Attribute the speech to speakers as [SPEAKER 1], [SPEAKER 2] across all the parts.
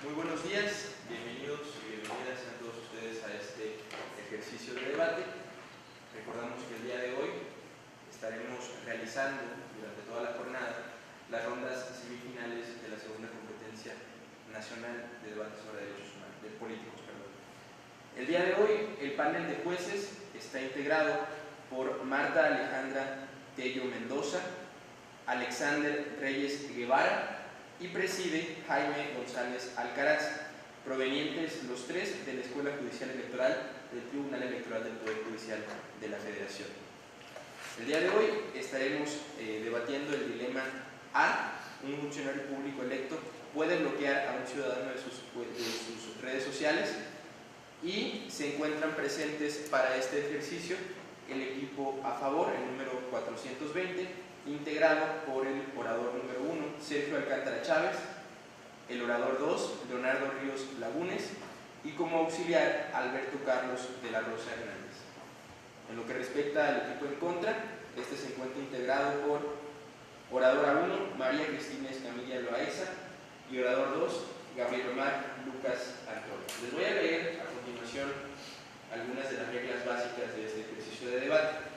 [SPEAKER 1] Muy buenos días, bienvenidos y bienvenidas a todos ustedes a este ejercicio de debate. Recordamos que el día de hoy estaremos realizando durante toda la jornada las rondas semifinales de la segunda competencia nacional de debate sobre derechos humanos, de políticos, perdón. El día de hoy el panel de jueces está integrado por Marta Alejandra Tello Mendoza, Alexander Reyes Guevara y preside Jaime González Alcaraz, provenientes los tres de la Escuela Judicial Electoral del Tribunal Electoral del Poder Judicial de la Federación. El día de hoy estaremos debatiendo el dilema A. Un funcionario público electo puede bloquear a un ciudadano de sus redes sociales, y se encuentran presentes para este ejercicio el equipo a favor, el número 420, integrado por el orador número 1, Sergio Alcántara Chávez, el orador 2, Leonardo Ríos Lagunes, y como auxiliar, Alberto Carlos de la Rosa Hernández. En lo que respecta al equipo en contra, este se encuentra integrado por oradora 1, María Cristina Escamilla Loaiza, y orador 2, Gabriel Omar Lucas Antonio. Les voy a leer a continuación algunas de las reglas básicas de este ejercicio de debate.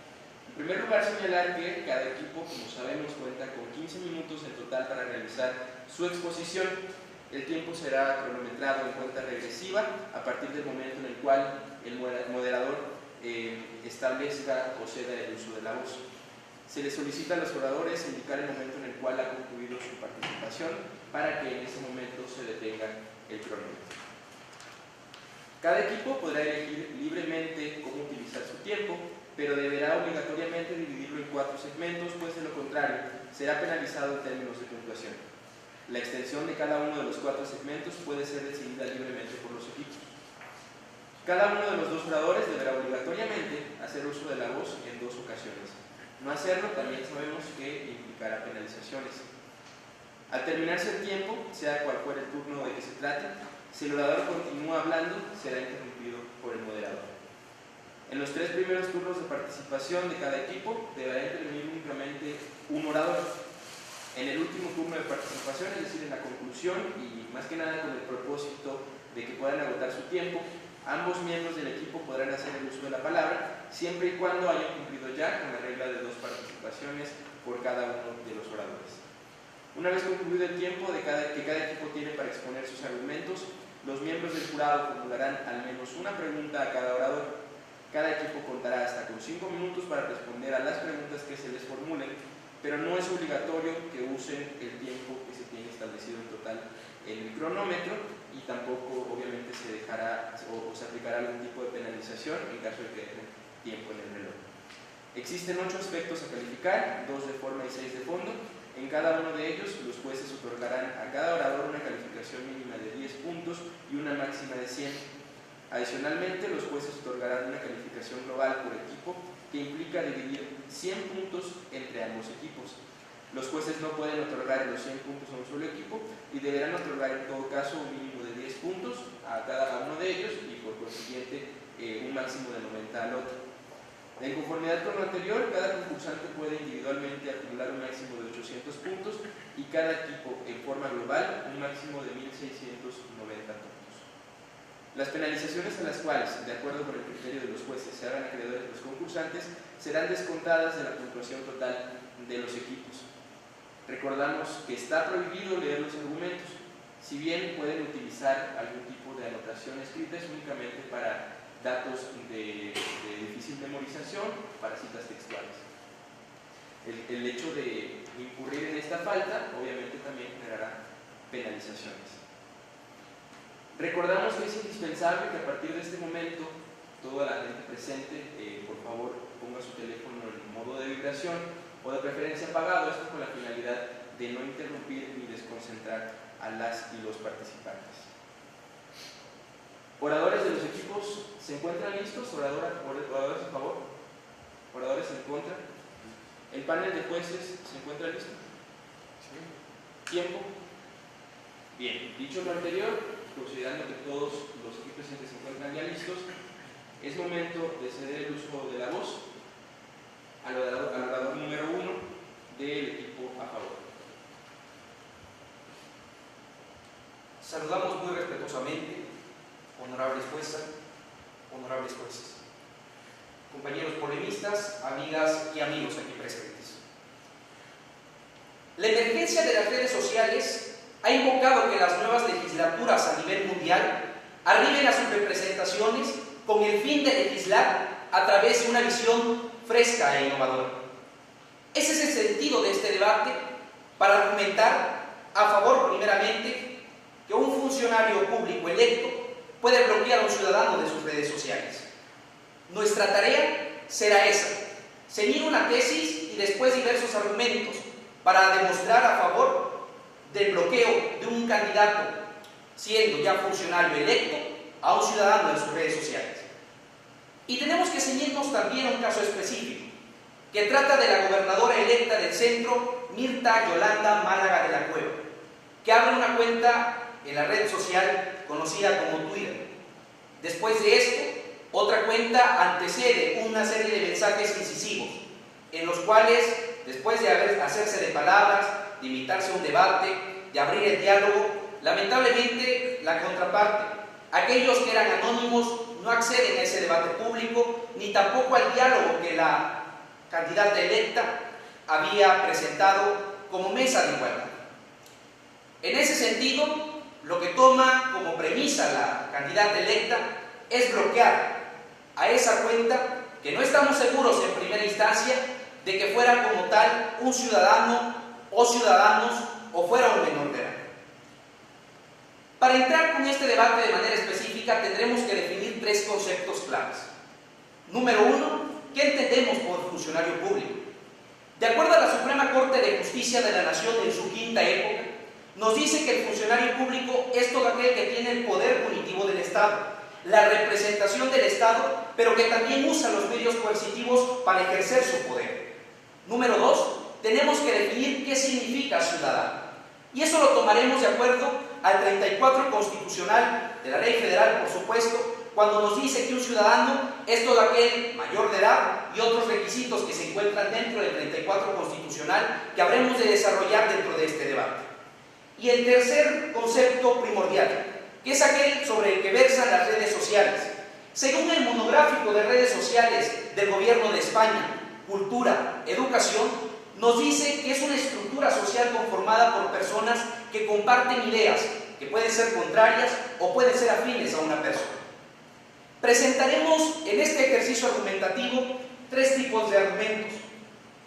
[SPEAKER 1] En primer lugar, señalar que cada equipo, como sabemos, cuenta con 15 minutos en total para realizar su exposición. El tiempo será cronometrado en cuenta regresiva a partir del momento en el cual el moderador establezca o ceda el uso de la voz. Se les solicita a los oradores indicar el momento en el cual ha concluido su participación para que en ese momento se detenga el cronómetro. Cada equipo podrá elegir libremente cómo utilizar su tiempo, pero deberá obligatoriamente dividirlo en 4 segmentos, pues de lo contrario será penalizado en términos de puntuación. La extensión de cada uno de los 4 segmentos puede ser decidida libremente por los equipos. Cada uno de los 2 oradores deberá obligatoriamente hacer uso de la voz en 2 ocasiones. No hacerlo también sabemos que implicará penalizaciones. Al terminarse el tiempo, sea cual fuera el turno de que se trate, si el orador continúa hablando, será interrumpido por el moderador. En los 3 primeros turnos de participación de cada equipo deberá intervenir únicamente un orador. En el último turno de participación, es decir, en la conclusión, y más que nada con el propósito de que puedan agotar su tiempo, ambos miembros del equipo podrán hacer el uso de la palabra, siempre y cuando hayan cumplido ya con la regla de 2 participaciones por cada uno de los oradores. Una vez concluido el tiempo que cada equipo tiene para exponer sus argumentos, los miembros del jurado formularán al menos una pregunta a cada orador. Cada equipo contará hasta con 5 minutos para responder a las preguntas que se les formulen, pero no es obligatorio que usen el tiempo que se tiene establecido en total en el cronómetro, y tampoco obviamente se dejará o se aplicará algún tipo de penalización en caso de que dejen tiempo en el reloj. Existen 8 aspectos a calificar, 2 de forma y 6 de fondo. En cada uno de ellos, los jueces otorgarán a cada orador una calificación mínima de 10 puntos y una máxima de 100. Adicionalmente, los jueces otorgarán una calificación global por equipo que implica dividir 100 puntos entre ambos equipos. Los jueces no pueden otorgar los 100 puntos a un solo equipo y deberán otorgar en todo caso un mínimo de 10 puntos a cada uno de ellos y por consiguiente un máximo de 90 al otro. En conformidad con lo anterior, cada concursante puede individualmente acumular un máximo de 800 puntos y cada equipo en forma global un máximo de 1690 puntos. Las penalizaciones a las cuales, de acuerdo con el criterio de los jueces, se hagan acreedores los concursantes serán descontadas de la puntuación total de los equipos. Recordamos que está prohibido leer los argumentos, si bien pueden utilizar algún tipo de anotación escrita, es únicamente para datos de difícil memorización, para citas textuales. El hecho de incurrir en esta falta obviamente también generará penalizaciones. Recordamos que es indispensable que a partir de este momento toda la gente presente, por favor, ponga su teléfono en modo de vibración o de preferencia apagado, esto con la finalidad de no interrumpir ni desconcentrar a las y los participantes. Oradores de los equipos, ¿se encuentran listos? ¿Oradores a favor? ¿Oradores en contra? ¿El panel de jueces se encuentra listo? ¿Tiempo? Bien, dicho lo anterior, considerando que todos los equipos presentes se encuentran ya listos, es momento de ceder el uso de la voz al orador número 1 del equipo a favor.
[SPEAKER 2] Saludamos muy respetuosamente, honorables juezas, honorables jueces, compañeros polemistas, amigas y amigos aquí presentes. La emergencia de las redes sociales ha invocado que las nuevas legislaturas a nivel mundial arriben a sus representaciones con el fin de legislar a través de una visión fresca e innovadora. Ese es el sentido de este debate, para argumentar a favor, primeramente, que un funcionario público electo puede bloquear a un ciudadano de sus redes sociales. Nuestra tarea será esa: ceñir una tesis y después diversos argumentos para demostrar a favor del bloqueo de un candidato, siendo ya funcionario electo, a un ciudadano en sus redes sociales. Y tenemos que ceñirnos también a un caso específico, que trata de la gobernadora electa del centro, Mirta Yolanda Málaga de la Cueva, que abre una cuenta en la red social conocida como Twitter. Después de esto, otra cuenta antecede una serie de mensajes incisivos, en los cuales, después de hacerse de palabras, de invitarse a un debate, de abrir el diálogo, lamentablemente la contraparte, aquellos que eran anónimos, no acceden a ese debate público, ni tampoco al diálogo que la candidata electa había presentado como mesa de igualdad. En ese sentido, lo que toma como premisa la candidata electa es bloquear a esa cuenta, que no estamos seguros en primera instancia de que fuera como tal un ciudadano o ciudadanos o fuera un menor de edad. Para entrar con este debate de manera específica tendremos que definir tres conceptos claves. Número uno, ¿qué entendemos por funcionario público? De acuerdo a la Suprema Corte de Justicia de la Nación en su quinta época, nos dice que el funcionario público es todo aquel que tiene el poder punitivo del Estado, la representación del Estado, pero que también usa los medios coercitivos para ejercer su poder. Número dos, tenemos que definir qué significa ciudadano. Y eso lo tomaremos de acuerdo al 34 constitucional de la Ley Federal, por supuesto, cuando nos dice que un ciudadano es todo aquel mayor de edad y otros requisitos que se encuentran dentro del 34 constitucional que habremos de desarrollar dentro de este debate. Y el tercer concepto primordial, que es aquel sobre el que versan las redes sociales. Según el monográfico de redes sociales del Gobierno de España, Cultura, Educación, nos dice que es una estructura social conformada por personas que comparten ideas, que pueden ser contrarias o pueden ser afines a una persona. Presentaremos en este ejercicio argumentativo tres tipos de argumentos: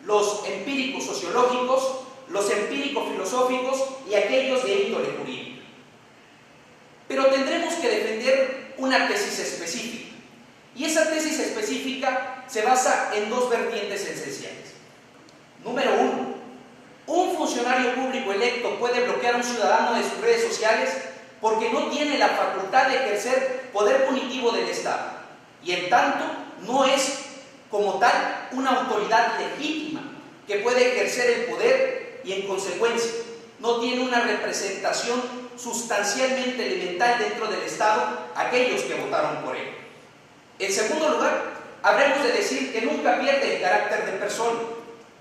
[SPEAKER 2] los empíricos sociológicos, los empíricos filosóficos y aquellos de índole jurídica. Pero tendremos que defender una tesis específica, y esa tesis específica se basa en dos vertientes esenciales. Número uno, un funcionario público electo puede bloquear a un ciudadano de sus redes sociales porque no tiene la facultad de ejercer poder punitivo del Estado, y en tanto no es como tal una autoridad legítima que puede ejercer el poder, y en consecuencia no tiene una representación sustancialmente elemental dentro del Estado aquellos que votaron por él. En segundo lugar, habremos de decir que nunca pierde el carácter de persona,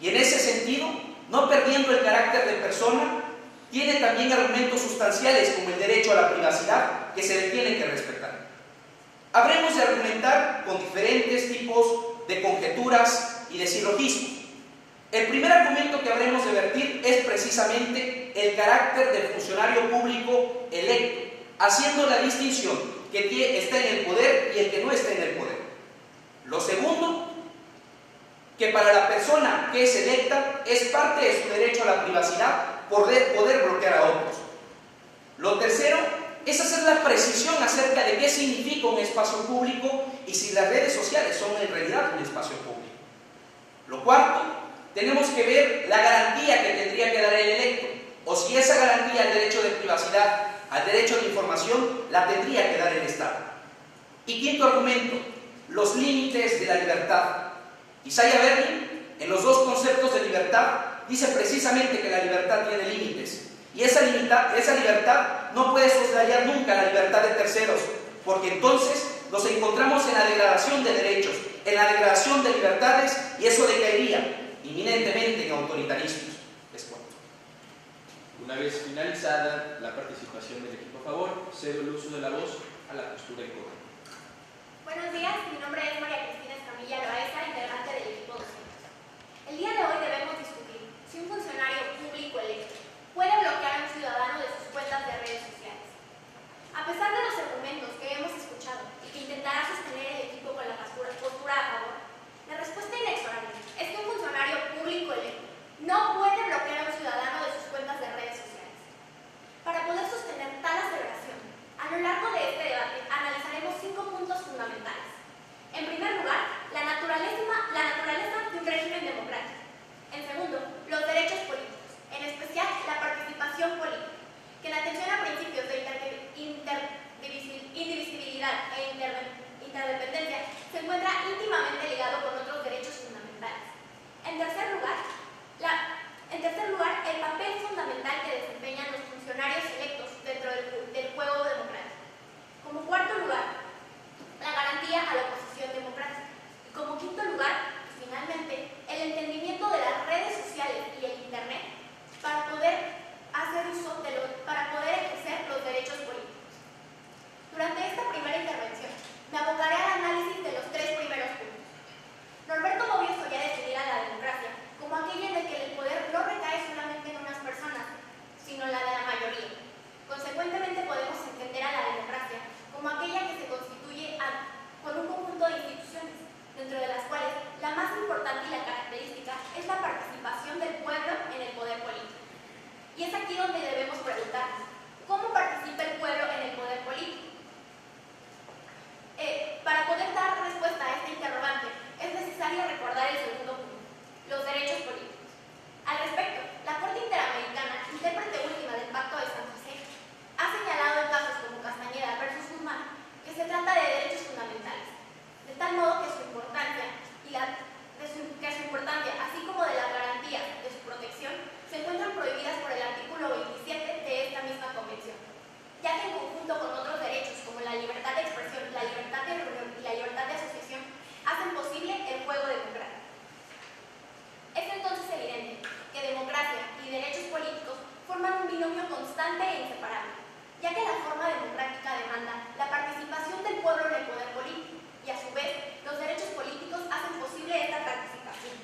[SPEAKER 2] y en ese sentido, no perdiendo el carácter de persona, tiene también argumentos sustanciales como el derecho a la privacidad, que se le tiene que respetar. Habremos de argumentar con diferentes tipos de conjeturas y de silogismos. El primer argumento que habremos de vertir es precisamente el carácter del funcionario público electo, haciendo la distinción que está en el poder y el que no está en el poder. Lo segundo, que para la persona que es electa es parte de su derecho a la privacidad poder bloquear a otros. Lo tercero es hacer la precisión acerca de qué significa un espacio público y si las redes sociales son en realidad un espacio público. Lo cuarto, tenemos que ver la garantía que tendría que dar el electo, o si esa garantía al derecho de privacidad, al derecho de información, la tendría que dar el Estado. Y quinto argumento, los límites de la libertad. Isaiah Berlin, en los dos conceptos de libertad, dice precisamente que la libertad tiene límites, y esa libertad no puede soslayar nunca la libertad de terceros, porque entonces nos encontramos en la degradación de derechos, en la degradación de libertades, y eso decaería inminentemente en autoritarismos.
[SPEAKER 1] Una vez finalizada la participación del equipo a favor, cedo el uso de la voz a la postura en contra.
[SPEAKER 3] Buenos días, mi nombre es María Cristina Escamilla Loaiza, integrante del equipo docente. El día de hoy debemos discutir si un funcionario público electo puede bloquear a un ciudadano de sus cuentas de redes sociales. A pesar de los argumentos que hemos escuchado y que intentará sostener el equipo con la postura a favor, la respuesta inexorable es que un funcionario público electo no puede bloquear a un ciudadano de sus cuentas de redes sociales. Para poder sostener tal aseveración, a lo largo de este debate analizaremos 5 puntos fundamentales. En primer lugar, la naturaleza de un régimen democrático. En segundo, los derechos políticos, en especial la participación política, que en atención a principios de indivisibilidad e interdependencia se encuentra íntimamente ligado con otros derechos fundamentales. En tercer lugar, el papel fundamental que desempeñan los funcionarios electos dentro del juego democrático. Como cuarto lugar, la garantía a la oposición democrática. Y como quinto lugar, finalmente, el entendimiento de las redes sociales y el Internet para poder ejercer los derechos políticos. Durante esta primera intervención, me abocaré al análisis de los 3 primeros puntos. Norberto Bobbio solía definir a la democracia como aquella en la que el poder no recae solamente en unas personas, sino en la de la mayoría. Consecuentemente, podemos entender a la democracia como aquella que se constituye con un conjunto de instituciones, dentro de las cuales la más importante y la característica es la participación del pueblo en el poder político. Y es aquí donde debemos preguntarnos, ¿cómo participa el pueblo en el poder político? Para poder dar respuesta a esta interrogante, es necesario recordar el segundo punto, los derechos políticos. Al respecto, la Corte Interamericana, intérprete última del Pacto de San José, ha señalado en casos como Castañeda versus Guzmán que se trata de derechos fundamentales, de tal modo que su importancia, así como de las garantías de su protección, se encuentran prohibidas por el artículo 27 de esta misma convención, ya que en conjunto con otros derechos como la libertad de expresión, la libertad de reunión y la libertad de asociación, hacen posible el juego democrático. Es entonces evidente que democracia y derechos políticos forman un binomio constante e inseparable, ya que la forma democrática demanda la participación del pueblo en el poder político y a su vez los derechos políticos hacen posible esta participación.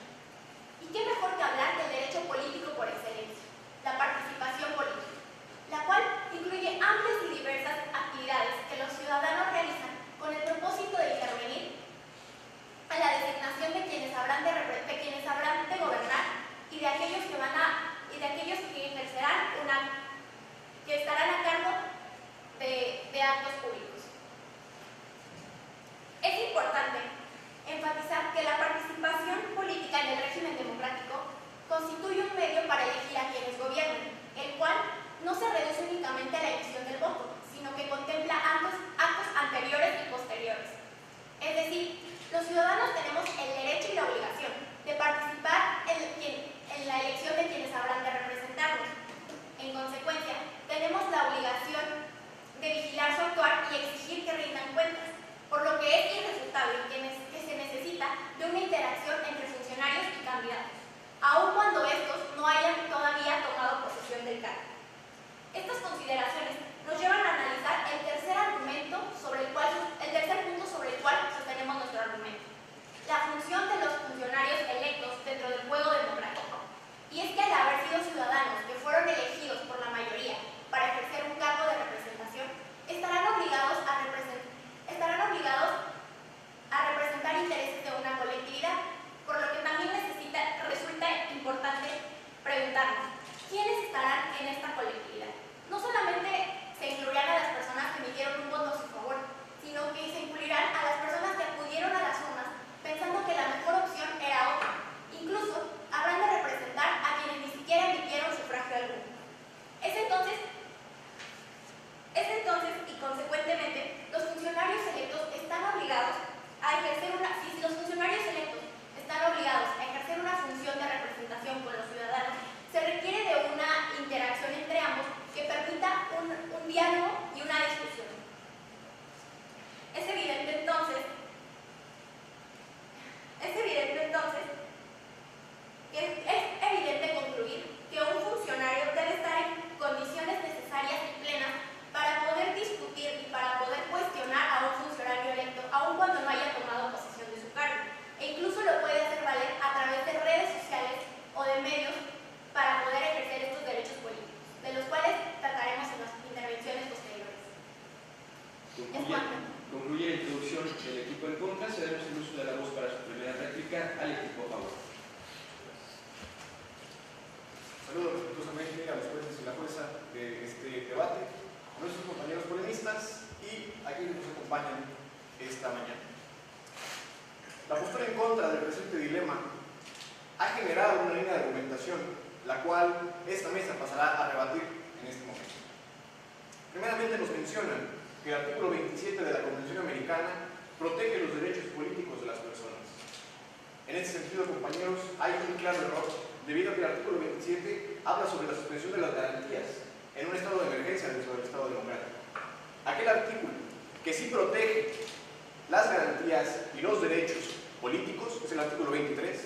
[SPEAKER 3] ¿Y qué mejor que hablar del derecho político por excelencia, la participación política, la cual incluye amplias y diversas actividades que los ciudadanos realizan con el propósito de intervenir en la designación de quienes habrán de gobernar y de aquellos que ejercerán que estarán a cargo de actos públicos. Es importante enfatizar que la participación política en el régimen democrático constituye un medio para elegir a quienes gobiernan, el cual no se reduce únicamente a la emisión del voto, sino que contempla actos anteriores y posteriores. Es decir, los ciudadanos tenemos el derecho y la obligación de participar en la elección de quienes habrán de representarnos. En consecuencia, tenemos la obligación de vigilar su actuar y exigir que rindan cuentas, por lo que es irrefutable que se necesita de una interacción entre funcionarios y candidatos, aun cuando estos no hayan todavía tomado posesión del cargo. Estas consideraciones nos llevan a analizar el tercer punto sobre el cual sostenemos nuestro argumento, la función de los funcionarios electos dentro del juego democrático. Y es que al haber sido ciudadanos que fueron elegidos por la mayoría para ejercer un cargo de representación, estarán obligados a representar intereses de una colectividad, por lo que también resulta importante preguntarnos, ¿quiénes estarán en esta colectividad? No solamente
[SPEAKER 4] del presente dilema ha generado una línea de argumentación, la cual esta mesa pasará a rebatir en este momento. Primeramente nos mencionan que el artículo 27 de la Convención Americana protege los derechos políticos de las personas. En este sentido, compañeros, hay un claro error, debido a que el artículo 27 habla sobre la suspensión de las garantías en un estado de emergencia dentro del Estado democrático. Aquel artículo que sí protege las garantías y los derechos políticos es el artículo 23,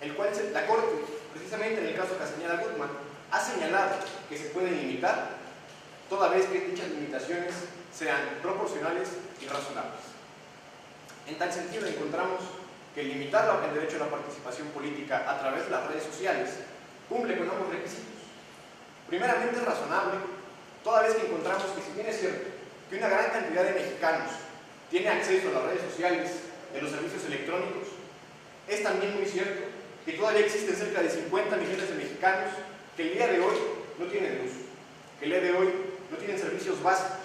[SPEAKER 4] el cual la Corte, precisamente en el caso que señala Gutmann, ha señalado que se pueden limitar toda vez que dichas limitaciones sean proporcionales y razonables. En tal sentido, encontramos que limitar el derecho a la participación política a través de las redes sociales cumple con ambos requisitos. Primeramente, es razonable, toda vez que encontramos que, si bien es cierto que una gran cantidad de mexicanos tiene acceso a las redes sociales y a los servicios electrónicos, es también muy cierto que todavía existen cerca de 50 millones de mexicanos que el día de hoy no tienen luz, que el día de hoy no tienen servicios básicos,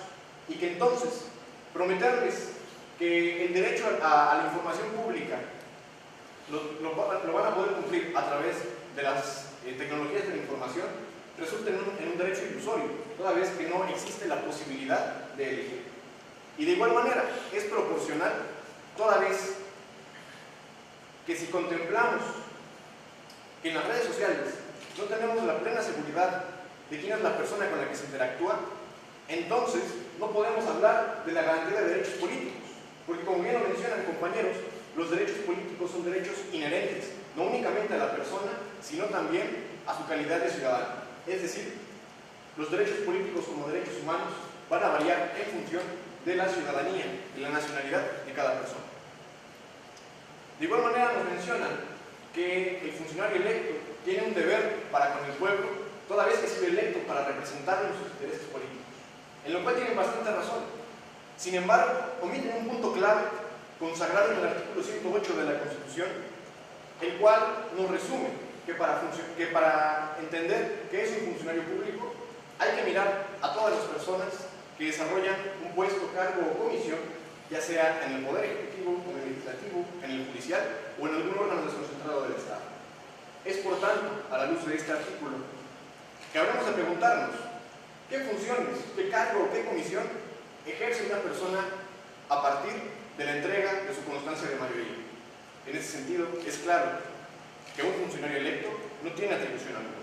[SPEAKER 4] y que entonces prometerles que el derecho a la información pública lo van a poder cumplir a través de las tecnologías de la información resulta en un derecho ilusorio, toda vez que no existe la posibilidad de elegir. Y de igual manera, es proporcional, toda vez que si contemplamos que en las redes sociales no tenemos la plena seguridad de quién es la persona con la que se interactúa, entonces no podemos hablar de la garantía de derechos políticos, porque, como bien lo mencionan, compañeros, los derechos políticos son derechos inherentes, no únicamente a la persona, sino también a su calidad de ciudadano. Es decir, los derechos políticos como derechos humanos van a variar en función de la ciudadanía y la nacionalidad de cada persona. De igual manera nos mencionan que el funcionario electo tiene un deber para con el pueblo, toda vez que ha sido electo para representar sus intereses políticos, en lo cual tienen bastante razón. Sin embargo, omiten un punto clave consagrado en el artículo 108 de la Constitución, el cual nos resume que para entender qué es un funcionario público hay que mirar a todas las personas que desarrollan un puesto, cargo o comisión, ya sea en el Poder Ejecutivo, en el Legislativo, en el Judicial o en algún órgano desconcentrado del Estado. Es por tanto, a la luz de este artículo, que habremos de preguntarnos qué funciones, qué cargo o qué comisión ejerce una persona a partir de la entrega de su constancia de mayoría. En ese sentido, es claro que un funcionario electo no tiene atribución alguna.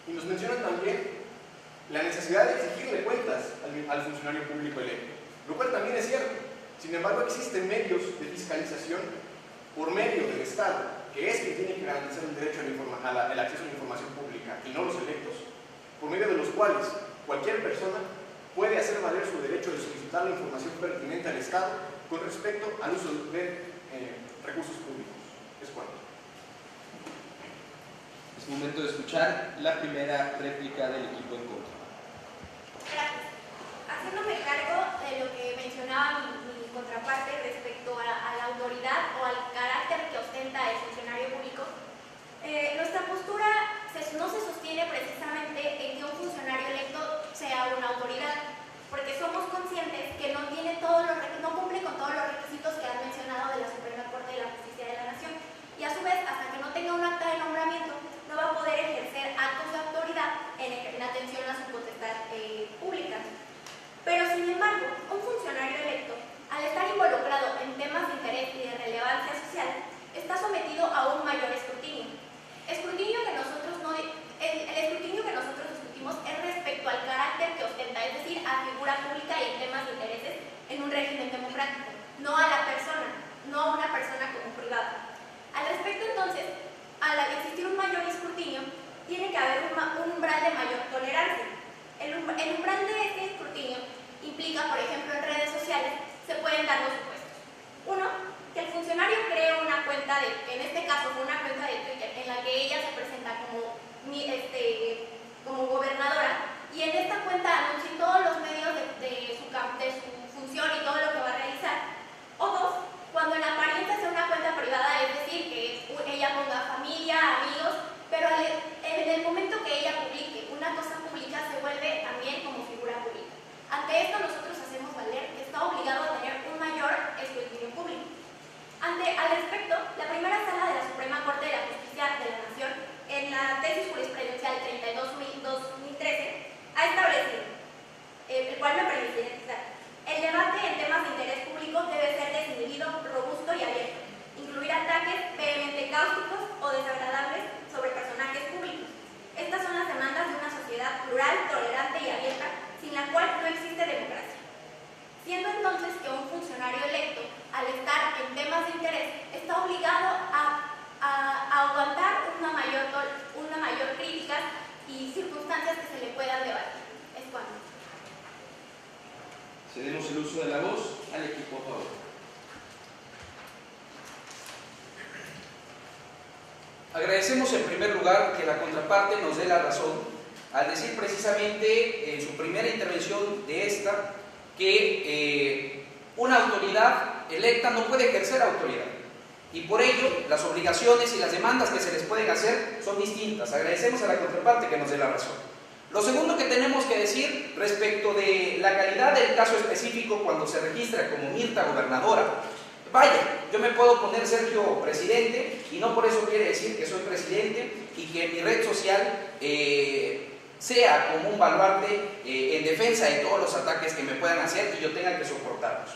[SPEAKER 4] Y nos mencionan también la necesidad de exigirle cuentas al funcionario público electo, lo cual también es cierto. Sin embargo, existen medios de fiscalización por medio del Estado, que es quien tiene que garantizar el derecho al acceso a la información pública y no los electos, por medio de los cuales cualquier persona puede hacer valer su derecho de solicitar la información pertinente al Estado con respecto al uso de recursos públicos. Es cuanto.
[SPEAKER 1] Es momento de escuchar la primera réplica del equipo en contra.
[SPEAKER 3] Gracias. Haciéndome cargo de lo que mencionaba mi contraparte respecto a la autoridad o al carácter que ostenta el funcionario público, nuestra postura no se sostiene precisamente en que un funcionario electo sea una autoridad, porque somos conscientes que no cumple con todos los requisitos que han mencionado de la Suprema Corte de la Justicia de la Nación, y a su vez, hasta que no tenga un acta de nombramiento, no va a poder ejercer actos de autoridad en atención a su potestad pública. Pero, sin embargo, un funcionario electo, al estar involucrado en temas de interés y de relevancia social, está sometido a un mayor escrutinio. El escrutinio que nosotros discutimos es respecto al carácter que ostenta, es decir, a figura pública y en temas de intereses en un régimen democrático, no a la persona, no a una persona como privada. Al respecto, entonces, al existir un mayor escrutinio, tiene que haber un umbral de mayor tolerancia. El umbral de este escrutinio implica, por ejemplo, en redes sociales se pueden dar dos supuestos. Uno, que el funcionario cree una cuenta en este caso fue una cuenta de Twitter, en la que ella se presenta como gobernadora, y en esta cuenta anuncie todos los medios de su función y todo lo que va a realizar. O dos, cuando en apariencia sea una cuenta privada, es decir, que ella ponga familia, amigos, pero en el momento que ella publique una cosa pública se
[SPEAKER 1] Cedemos el uso de la voz al equipo a favor.
[SPEAKER 2] Agradecemos en primer lugar que la contraparte nos dé la razón al decir precisamente en su primera intervención de esta que una autoridad electa no puede ejercer autoridad y por ello las obligaciones y las demandas que se les pueden hacer son distintas. Agradecemos a la contraparte que nos dé la razón. Lo segundo que tenemos que decir respecto de la calidad del caso específico cuando se registra como Mirta gobernadora, vaya, yo me puedo poner Sergio presidente y no por eso quiere decir que soy presidente y que mi red social sea como un baluarte en defensa de todos los ataques que me puedan hacer y yo tenga que soportarlos.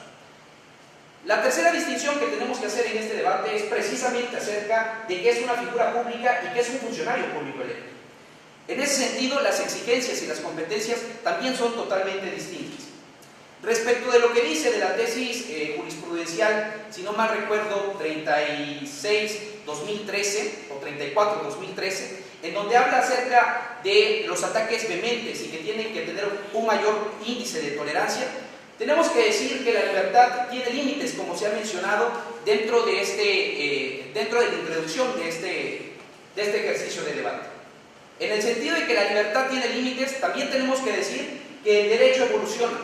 [SPEAKER 2] La tercera distinción que tenemos que hacer en este debate es precisamente acerca de qué es una figura pública y qué es un funcionario público electo. En ese sentido, las exigencias y las competencias también son totalmente distintas. Respecto de lo que dice de la tesis jurisprudencial, si no mal recuerdo, 36-2013 o 34-2013, en donde habla acerca de los ataques vehementes y que tienen que tener un mayor índice de tolerancia, tenemos que decir que la libertad tiene límites, como se ha mencionado, dentro de la introducción de este ejercicio de debate. En el sentido de que la libertad tiene límites, también tenemos que decir que el derecho evoluciona,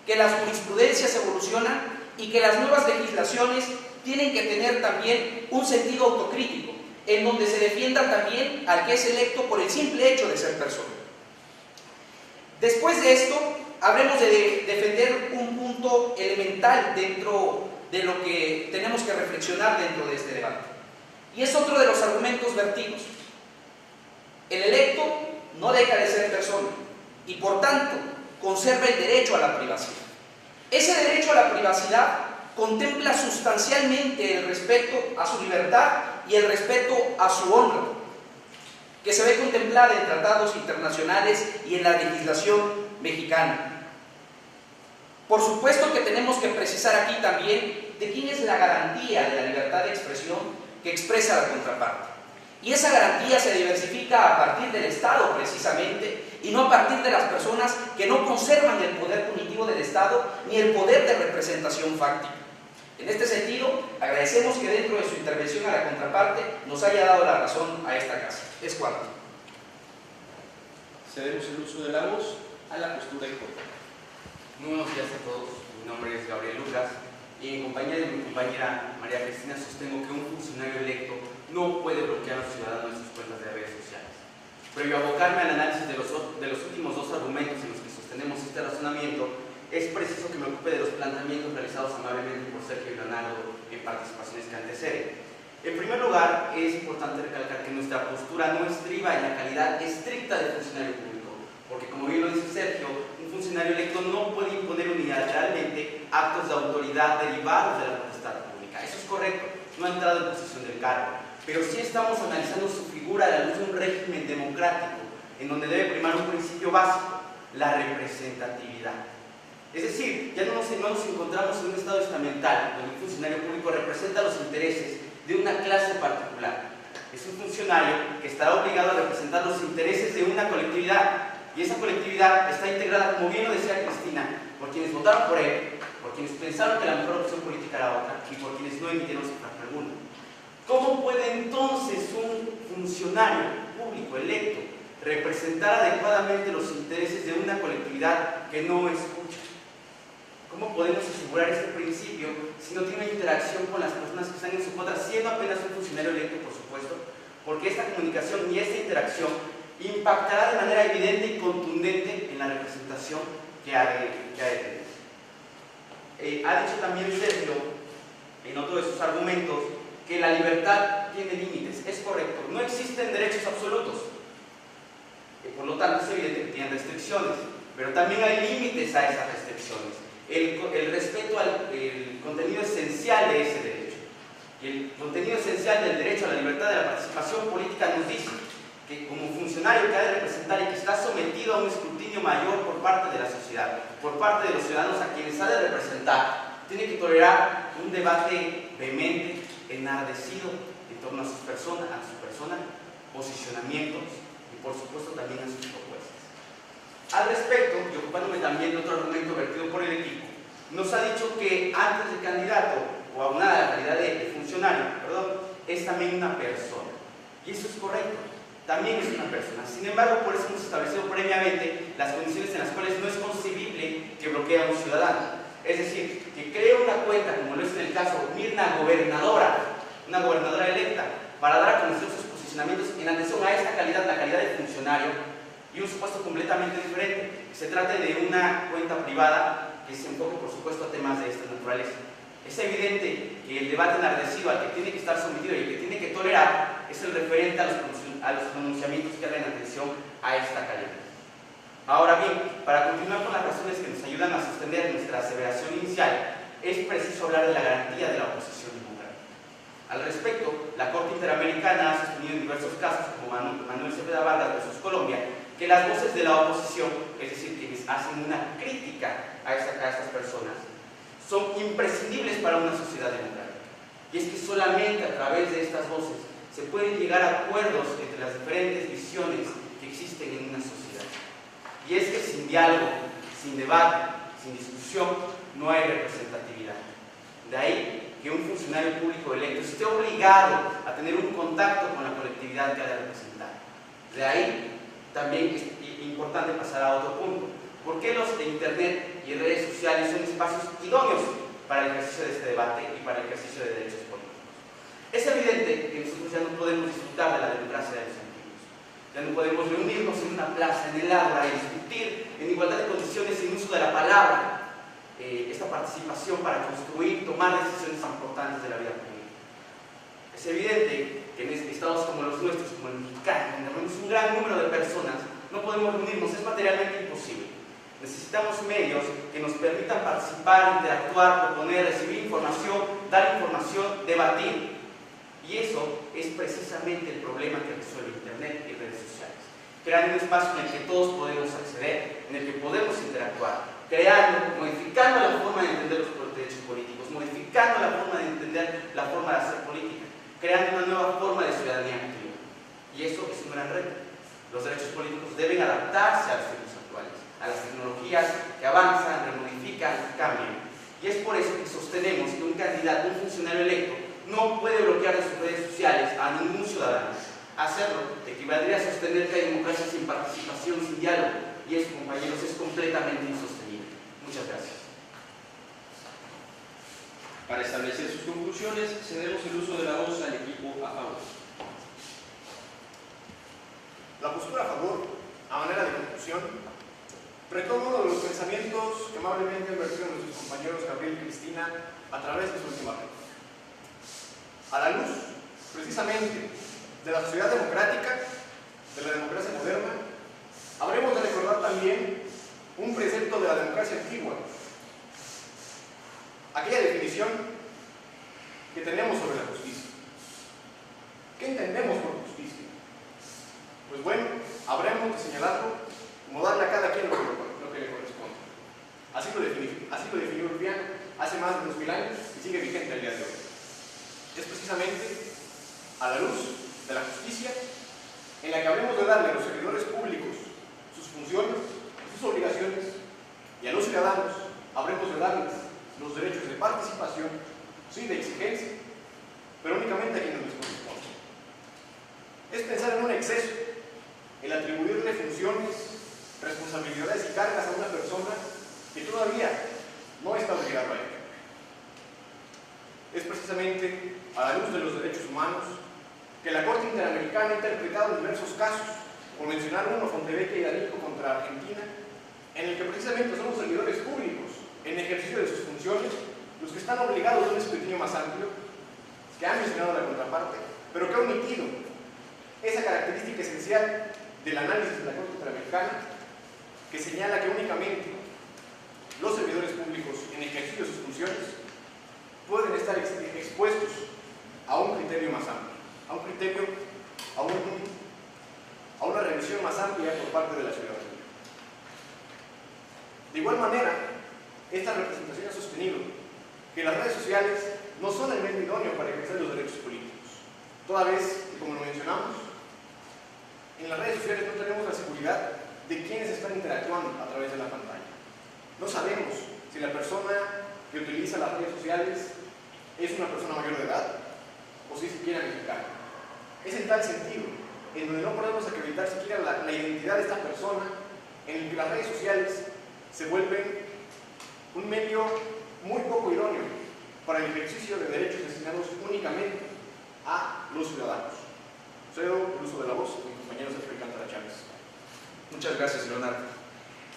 [SPEAKER 2] que las jurisprudencias evolucionan y que las nuevas legislaciones tienen que tener también un sentido autocrítico, en donde se defienda también al que es electo por el simple hecho de ser persona. Después de esto, habremos de defender un punto elemental dentro de lo que tenemos que reflexionar dentro de este debate. Y es otro de los argumentos vertidos. El electo no deja de ser persona y por tanto conserva el derecho a la privacidad. Ese derecho a la privacidad contempla sustancialmente el respeto a su libertad y el respeto a su honra, que se ve contemplada en tratados internacionales y en la legislación mexicana. Por supuesto que tenemos que precisar aquí también de quién es la garantía de la libertad de expresión que expresa la contraparte. Y esa garantía se diversifica a partir del Estado precisamente y no a partir de las personas que no conservan el poder punitivo del Estado ni el poder de representación fáctica. En este sentido, agradecemos que dentro de su intervención a la contraparte nos haya dado la razón a esta casa. Es cuanto.
[SPEAKER 1] Cedemos el uso de la voz a la postura en contra.
[SPEAKER 5] Muy buenos días a todos, mi nombre es Gabriel Lucas y en compañía de mi compañera María Cristina sostengo que un funcionario electo no puede bloquear a los ciudadanos en sus cuentas de redes sociales. Previo a abocarme al análisis de los últimos dos argumentos en los que sostenemos este razonamiento, es preciso que me ocupe de los planteamientos realizados amablemente por Sergio y Leonardo en participaciones que anteceden. En primer lugar, es importante recalcar que nuestra postura no estriba en la calidad estricta del funcionario público, porque como bien lo dice Sergio, un funcionario electo no puede imponer unilateralmente actos de autoridad derivados de la potestad pública. Eso es correcto, no ha entrado en posesión del cargo, pero sí estamos analizando su figura a la luz de un régimen democrático, en donde debe primar un principio básico, la representatividad. Es decir, ya no nos encontramos en un estado estamental, donde un funcionario público representa los intereses de una clase particular. Es un funcionario que estará obligado a representar los intereses de una colectividad, y esa colectividad está integrada, como bien lo decía Cristina, por quienes votaron por él, por quienes pensaron que la mejor opción política era otra, y por quienes no emitieron sufragio alguno. ¿Cómo puede entonces un funcionario público electo representar adecuadamente los intereses de una colectividad que no escucha? ¿Cómo podemos asegurar este principio si no tiene una interacción con las personas que están en su contra, siendo apenas un funcionario electo, por supuesto? Porque esta comunicación y esta interacción impactará de manera evidente y contundente en la representación que ha de tener. Ha dicho también Sergio, en otro de sus argumentos, que la libertad tiene límites. Es correcto, no existen derechos absolutos. Por lo tanto, es evidente que tienen restricciones, pero también hay límites a esas restricciones. El respeto al contenido esencial de ese derecho. Y el contenido esencial del derecho a la libertad de la participación política nos dice que como funcionario que ha de representar y que está sometido a un escrutinio mayor por parte de la sociedad, por parte de los ciudadanos a quienes ha de representar, tiene que tolerar un debate vehemente, enardecido en torno a su persona, posicionamientos y por supuesto también a sus propuestas. Al respecto, y ocupándome también de otro argumento vertido por el equipo, nos ha dicho que antes de candidato, o aunada a la calidad de funcionario, es también una persona. Y eso es correcto, también es una persona. Sin embargo, por eso hemos establecido previamente las condiciones en las cuales no es concebible que bloquee a un ciudadano. Es decir, que cree una cuenta, como lo es en el caso Mirna, gobernadora, una gobernadora electa, para dar a conocer sus posicionamientos en atención a esta calidad, la calidad de funcionario, y un supuesto completamente diferente. Se trata de una cuenta privada que se enfoque, por supuesto, a temas de esta naturaleza. Es evidente que el debate enardecido al que tiene que estar sometido y el que tiene que tolerar es el referente a los pronunciamientos que hagan atención a esta calidad. Ahora bien, para continuar con las razones que nos ayudan a sostener nuestra aseveración inicial, es preciso hablar de la garantía de la oposición democrática. Al respecto, la Corte Interamericana ha sostenido en diversos casos, como Manuel Cepeda Vargas versus Colombia, que las voces de la oposición, es decir, quienes hacen una crítica a estas personas, son imprescindibles para una sociedad democrática. Y es que solamente a través de estas voces se pueden llegar a acuerdos entre las diferentes visiones que existen en una sociedad. Y es que sin diálogo, sin debate, sin discusión, no hay representatividad. De ahí que un funcionario público electo esté obligado a tener un contacto con la colectividad que ha de representar. De ahí también es importante pasar a otro punto. ¿Por qué los de Internet y redes sociales son espacios idóneos para el ejercicio de este debate y para el ejercicio de derechos políticos? Es evidente que nosotros ya no podemos disfrutar de la democracia de los antiguos. Ya no podemos reunirnos en una plaza, en el aula, y discutir en igualdad de condiciones sin uso de la palabra. Esta participación para construir, tomar decisiones importantes de la vida pública. Es evidente que en estados como los nuestros, como el mexicano, donde tenemos un gran número de personas, no podemos reunirnos, es materialmente imposible. Necesitamos medios que nos permitan participar, interactuar, proponer, recibir información, dar información, debatir. Y eso es precisamente el problema que resuelve Internet y redes sociales. Crear un espacio en el que todos podemos acceder, en el que podemos interactuar, creando, modificando la forma de entender los derechos políticos, modificando la forma de entender la forma de hacer política, creando una nueva forma de ciudadanía activa. Y eso es un gran reto. Los derechos políticos deben adaptarse a los tiempos actuales, a las tecnologías que avanzan, remodifican, cambian. Y es por eso que sostenemos que un candidato, un funcionario electo, no puede bloquear en sus redes sociales a ningún ciudadano. Hacerlo equivaldría a sostener que hay democracia sin participación, sin diálogo. Y eso, compañeros, es completamente insostenible. Muchas gracias.
[SPEAKER 1] Para establecer sus conclusiones, cedemos el uso de la voz al equipo a favor.
[SPEAKER 4] La postura a favor, a manera de conclusión, retoma uno de los pensamientos que amablemente han vertido nuestros compañeros Gabriel y Cristina a través de su última red. A la luz, precisamente, de la sociedad democrática, de la democracia moderna, habremos de recordar también un precepto de la democracia antigua, aquella definición que tenemos sobre la justicia. ¿Qué entendemos por justicia? Pues bueno, habremos de señalarlo como darle a cada quien lo que le corresponde. Así lo definió Urbiano hace más de 2000 años y sigue vigente al día de hoy. Es precisamente a la luz de la justicia en la que habremos de darle a los servidores públicos sus funciones, sus obligaciones, y a los ciudadanos habremos de darles los derechos de participación, sí, de exigencia, pero únicamente a quienes les corresponde. Es pensar en un exceso, el atribuirle funciones, responsabilidades y cargas a una persona que todavía no está obligada a ello. Es precisamente a la luz de los derechos humanos que la Corte Interamericana ha interpretado en diversos casos, por mencionar uno, Fontevecchia y D'Amico contra Argentina, en el que precisamente son los servidores públicos, en ejercicio de sus funciones, los que están obligados a un escrutinio más amplio, que ha mencionado la contraparte, pero que ha omitido esa característica esencial del análisis de la Corte Interamericana, que señala que únicamente los servidores públicos, en ejercicio de sus funciones, pueden estar expuestos a un criterio más amplio, a una revisión más amplia por parte de la ciudadanía. De igual manera, esta representación ha sostenido que las redes sociales no son el medio idóneo para ejercer los derechos políticos, toda vez que, como lo mencionamos, en las redes sociales no tenemos la seguridad de quiénes están interactuando a través de la pantalla. No sabemos si si la persona que utiliza las redes sociales es una persona mayor de edad o si siquiera mexicana. Es en tal sentido, en donde no podemos acreditar siquiera la identidad de esta persona, en el que las redes sociales se vuelven un medio muy poco idóneo para el ejercicio de derechos destinados únicamente a los ciudadanos. Cedo el uso de la voz a mi compañero Sergio Alcántara Chávez.
[SPEAKER 2] Muchas gracias, Leonardo.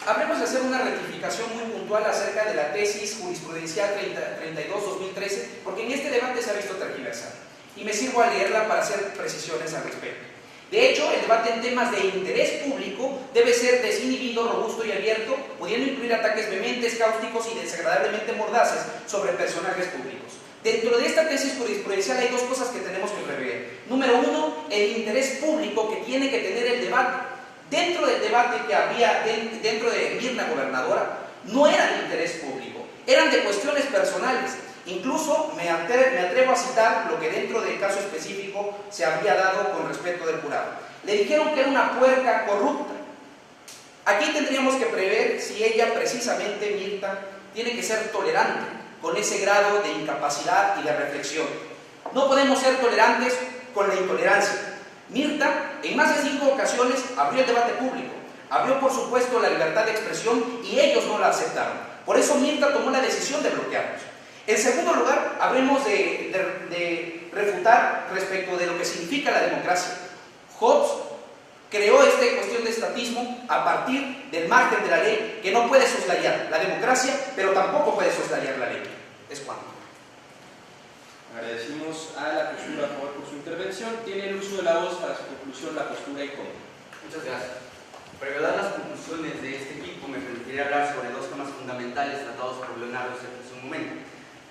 [SPEAKER 2] Habremos de hacer una rectificación muy puntual acerca de la tesis jurisprudencial 32-2013, porque en este debate se ha visto tergiversar, y me sirvo a leerla para hacer precisiones al respecto. De hecho, el debate en temas de interés público debe ser desinhibido, robusto y abierto, pudiendo incluir ataques vehementes, cáusticos y desagradablemente mordaces sobre personajes públicos. Dentro de esta tesis jurisprudencial hay dos cosas que tenemos que prever. Número uno, el interés público que tiene que tener el debate. Dentro del debate que había dentro de Mirna Gobernadora, no era de interés público, eran de cuestiones personales. Incluso me atrevo a citar lo que dentro del caso específico se había dado con respecto del jurado. Le dijeron que era una puerca corrupta. Aquí tendríamos que prever si ella, precisamente Mirta, tiene que ser tolerante con ese grado de incapacidad y de reflexión. No podemos ser tolerantes con la intolerancia. Mirta, en más de 5 ocasiones, abrió el debate público, abrió por supuesto la libertad de expresión y ellos no la aceptaron. Por eso Mirta tomó la decisión de bloquearlos. En segundo lugar, habremos de refutar respecto de lo que significa la democracia. Hobbes creó esta cuestión de estatismo a partir del margen de la ley, que no puede soslayar la democracia, pero tampoco puede soslayar la ley. Es cuanto.
[SPEAKER 1] Agradecimos a la postura a favor por su intervención. Tiene el uso de la voz para su conclusión la postura en contra.
[SPEAKER 5] Muchas gracias. Para dar las conclusiones de este equipo, me permitiría hablar sobre dos temas fundamentales tratados por Leonardo hace un momento.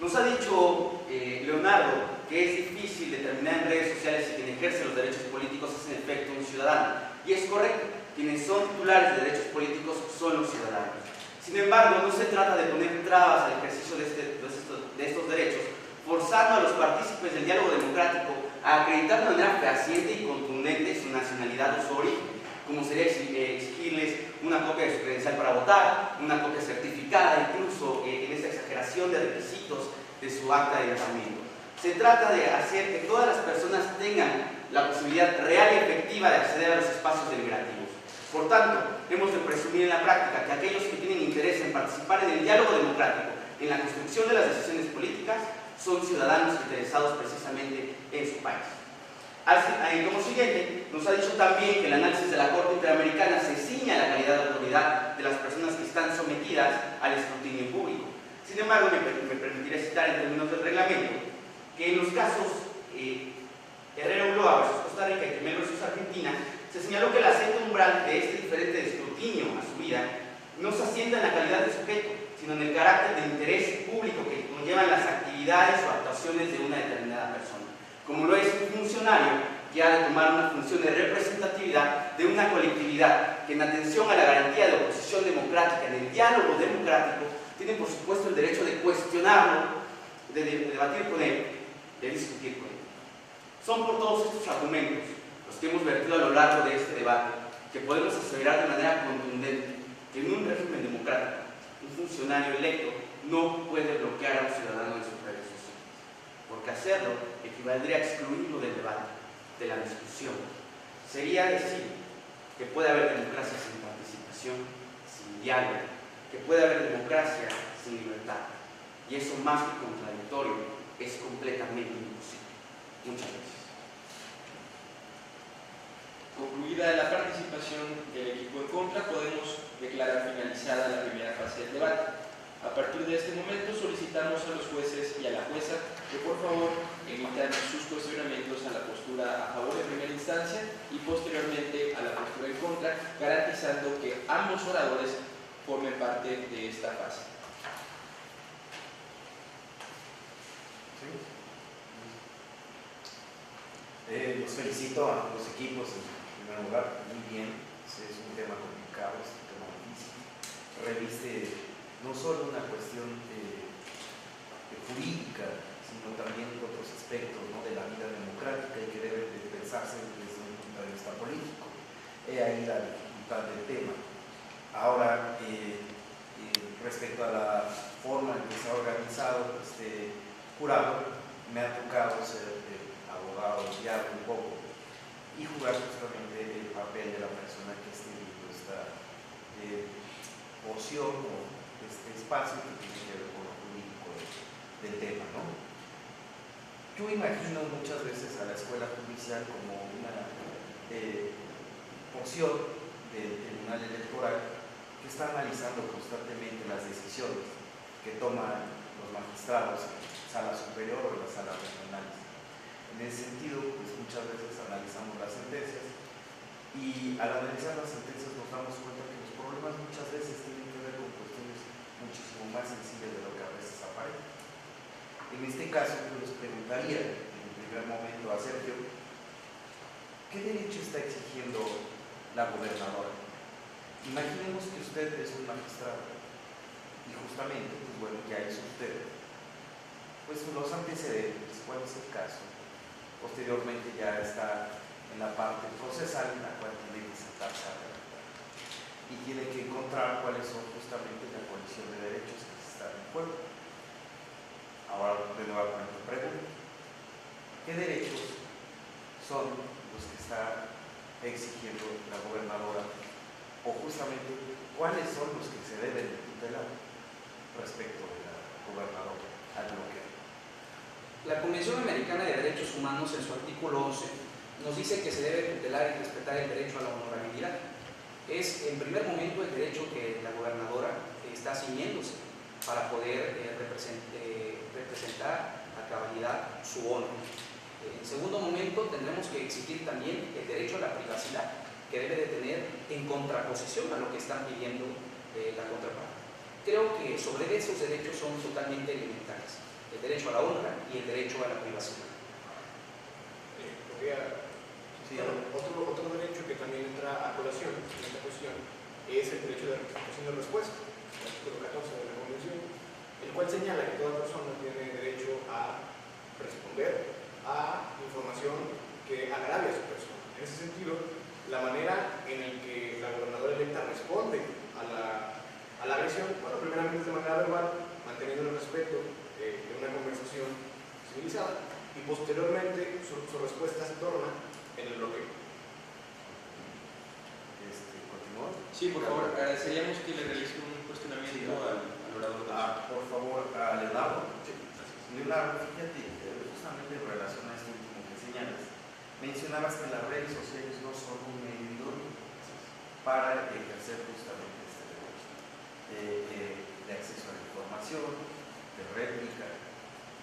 [SPEAKER 5] Nos ha dicho Leonardo que es difícil determinar en redes sociales si quien ejerce los derechos políticos es en efecto un ciudadano. Y es correcto, quienes son titulares de derechos políticos son los ciudadanos. Sin embargo, no se trata de poner trabas al ejercicio de estos derechos, forzando a los partícipes del diálogo democrático a acreditar de manera fehaciente y contundente su nacionalidad o su origen, como sería exigirles una copia de su credencial para votar, una copia certificada, incluso en esta exageración de requisitos de su acta de nacimiento. Se trata de hacer que todas las personas tengan la posibilidad real y efectiva de acceder a los espacios deliberativos. Por tanto, hemos de presumir en la práctica que aquellos que tienen interés en participar en el diálogo democrático, en la construcción de las decisiones políticas, son ciudadanos interesados precisamente en su país. Como siguiente, nos ha dicho también que el análisis de la Corte Interamericana se ciña a la calidad de autoridad de las personas que están sometidas al escrutinio público. Sin embargo, me permitiré citar en términos del reglamento que en los casos Herrera Ulloa versus Costa Rica y Temel versus Argentina, se señaló que el acento umbral de este diferente escrutinio a su vida no se asienta en la calidad de sujeto, sino en el carácter de interés público que conllevan las actividades o actuaciones de una determinada persona, como lo es un funcionario que ha de tomar una función de representatividad de una colectividad que, en atención a la garantía de oposición democrática, en el diálogo democrático, tiene por supuesto el derecho de cuestionarlo, de debatir con él, de discutir con él. Son por todos estos argumentos, los que hemos vertido a lo largo de este debate, que podemos aseverar de manera contundente que en un régimen democrático, un funcionario electo no puede bloquear a un ciudadano en sus redes sociales, porque hacerlo equivaldría a excluirlo del debate, de la discusión. Sería decir que puede haber democracia sin participación, sin diálogo, que puede haber democracia sin libertad, y eso, más que contradictorio, es completamente imposible. Muchas gracias.
[SPEAKER 1] Concluida la participación del equipo en contra, podemos declarar finalizada la primera fase del debate. A partir de este momento solicitamos a los jueces y a la jueza que por favor emitan sus cuestionamientos a la postura a favor en primera instancia y posteriormente a la postura en contra, garantizando que ambos oradores formen parte de esta fase.
[SPEAKER 6] Los felicito a los equipos en primer lugar, muy bien. Es un tema complicado, es un tema difícil. Reviste no solo una cuestión jurídica, sino también otros aspectos, ¿no?, de la vida democrática y que deben de pensarse desde un punto de vista político. He ahí la dificultad del tema. Ahora, respecto a la forma en que se ha organizado este jurado, me ha tocado ser abogado, guiarlo un poco y jugar justamente el papel de la persona que esté viendo esta porción o este espacio que tiene que ver con lo jurídico del tema, ¿no? Yo imagino muchas veces a la escuela judicial como una porción del Tribunal Electoral que está analizando constantemente las decisiones que toman los magistrados en la sala superior o en las salas regionales. En ese sentido, pues muchas veces analizamos las sentencias y al analizar las sentencias nos damos cuenta que los problemas muchas veces tienen que ver con cuestiones muchísimo más sencillas de lo que a veces aparece. En este caso, yo les preguntaría en el primer momento a Sergio, ¿qué derecho está exigiendo la gobernadora? Imaginemos que usted es un magistrado y justamente, pues bueno, ya hizo usted pues los antecedentes, cuál es el caso. Posteriormente ya está en la parte procesal en la cual tiene que sentarse a redactar y tiene que encontrar cuáles son justamente la colisión de derechos que están en juego. Ahora de nuevo pregunto, ¿qué derechos son los que está exigiendo la gobernadora o justamente cuáles son los que se deben tutelar respecto de la gobernadora al bloqueo?
[SPEAKER 2] La Convención Americana de Derechos Humanos en su artículo 11 nos dice que se debe tutelar y respetar el derecho a la honorabilidad. Es en primer momento el derecho que la gobernadora está ciñéndose para poder representar a cabalidad su honor. En segundo momento tendremos que exigir también el derecho a la privacidad que debe de tener en contraposición a lo que están pidiendo la contraparte. Creo que sobre esos derechos son totalmente elementales: el derecho a la honra y el derecho a la privacidad.
[SPEAKER 4] Otro derecho que también entra a colación en esta cuestión es el derecho de representación de respuesta, el artículo 14 de la Convención, el cual señala que toda persona tiene derecho a responder a información que agrave a su persona. En ese sentido, la manera en la que la gobernadora electa responde a la agresión, bueno, primeramente de manera verbal, manteniendo el respeto de una conversación civilizada, y posteriormente su respuesta se torna en el bloqueo.
[SPEAKER 6] ¿Continúa?
[SPEAKER 1] Sí, por favor, agradeceríamos que le realice un cuestionamiento al orador.
[SPEAKER 6] Por favor, a Leonardo. Leonardo, fíjate, justamente en relación a esto último que señalas, mencionabas que las redes sociales no son un medio idóneo para ejercer justamente este derecho de acceso a la información, de réplica.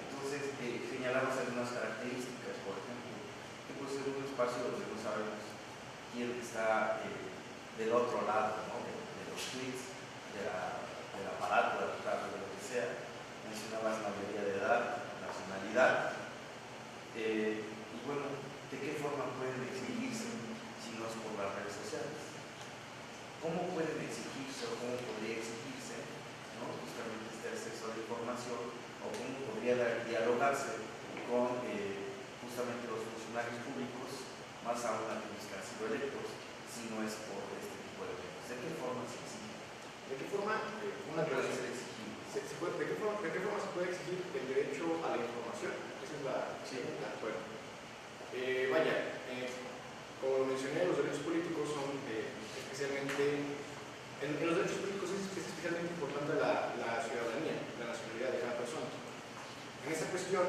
[SPEAKER 6] Entonces, señalamos algunas características, por ejemplo, que puede ser un espacio donde no sabemos quién está del otro lado, ¿no? de los tweets, del aparato, del aparato, de lo que sea. Mencionabas mayoría de edad, nacionalidad, y bueno, ¿de qué forma pueden exigirse si no es por las redes sociales? ¿Cómo pueden exigirse o cómo podría exigirse, ¿no? justamente este acceso a la información, o cómo podría dialogarse con justamente los funcionarios públicos, más aún aquellos que han sido electos, si no es por este tipo de medios? ¿De qué forma se exige?
[SPEAKER 4] ¿De qué forma
[SPEAKER 6] puede ser exigible?
[SPEAKER 4] ¿De qué forma se puede exigir el derecho a la información? Esa es la pregunta. Bueno, como lo mencioné, los derechos políticos son especialmente, en los derechos políticos es especialmente importante la ciudadanía, la nacionalidad de cada persona. En esta cuestión,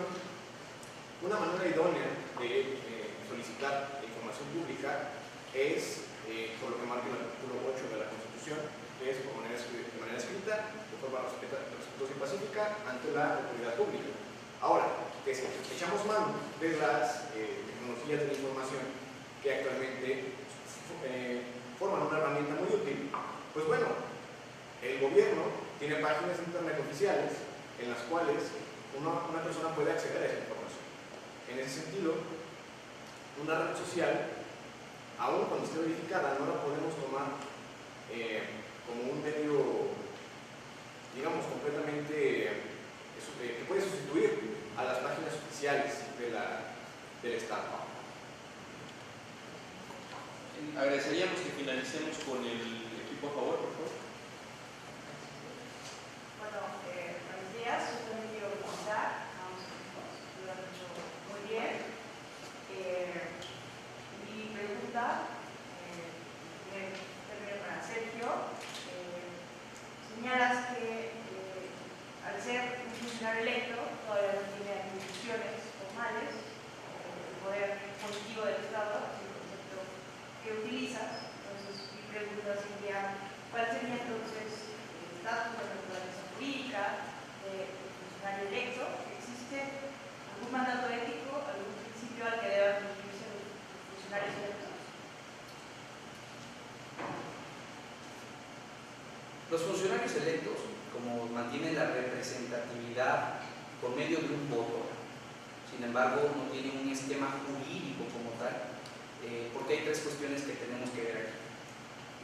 [SPEAKER 4] una manera idónea de solicitar información pública es, por lo que marca el artículo 8 de la Constitución, que es de manera escrita, de forma respetuosa y pacífica ante la autoridad pública. Ahora, que si echamos mano de las tecnologías de la información que actualmente forman una herramienta muy útil, pues bueno, el gobierno tiene páginas de internet oficiales en las cuales una persona puede acceder a esa información. En ese sentido, una red social, aun cuando esté verificada, no la podemos tomar como un medio, digamos, completamente que puede sustituir a las páginas oficiales del Estado.
[SPEAKER 1] Agradeceríamos que finalicemos con el equipo a favor, por favor.
[SPEAKER 2] Los funcionarios electos, como mantienen la representatividad por medio de un voto, sin embargo, no tienen un esquema jurídico como tal, porque hay tres cuestiones que tenemos que ver aquí.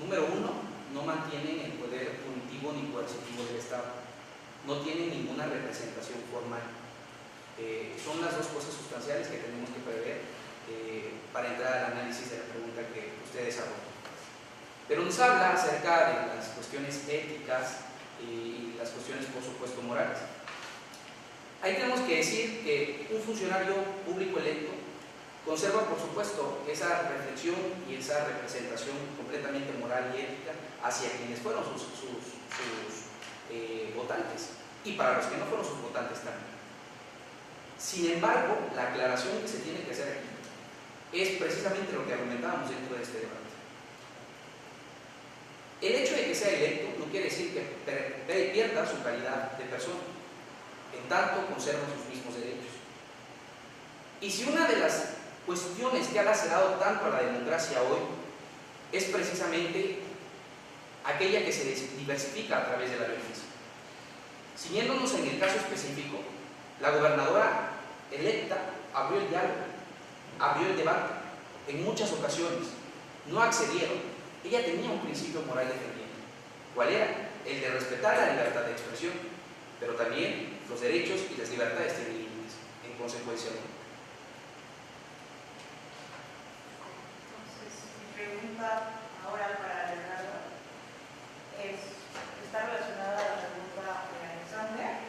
[SPEAKER 2] Número uno, no mantienen el poder punitivo ni coercitivo del Estado, no tienen ninguna representación formal. Son las dos cosas sustanciales que tenemos que prever para entrar al análisis de la pregunta que ustedes abordan. Pero nos habla acerca de las cuestiones éticas y las cuestiones, por supuesto, morales. Ahí tenemos que decir que un funcionario público electo conserva, por supuesto, esa reflexión y esa representación completamente moral y ética hacia quienes fueron sus votantes y para los que no fueron sus votantes también. Sin embargo, la aclaración que se tiene que hacer aquí es precisamente lo que argumentábamos dentro de este debate. El hecho de que sea electo no quiere decir que pierda su calidad de persona, en tanto conserva sus mismos derechos. Y si una de las cuestiones que ha lacerado tanto a la democracia hoy es precisamente aquella que se diversifica a través de la violencia. Siguiéndonos en el caso específico, la gobernadora electa abrió el diálogo, abrió el debate, en muchas ocasiones no accedieron. Ella tenía un principio moral defendido. ¿Cuál era? El de respetar la libertad de expresión, pero también los derechos y las libertades tienen límites, en consecuencia.
[SPEAKER 7] Entonces, mi pregunta ahora para Leonardo está relacionada a la pregunta de Alexander.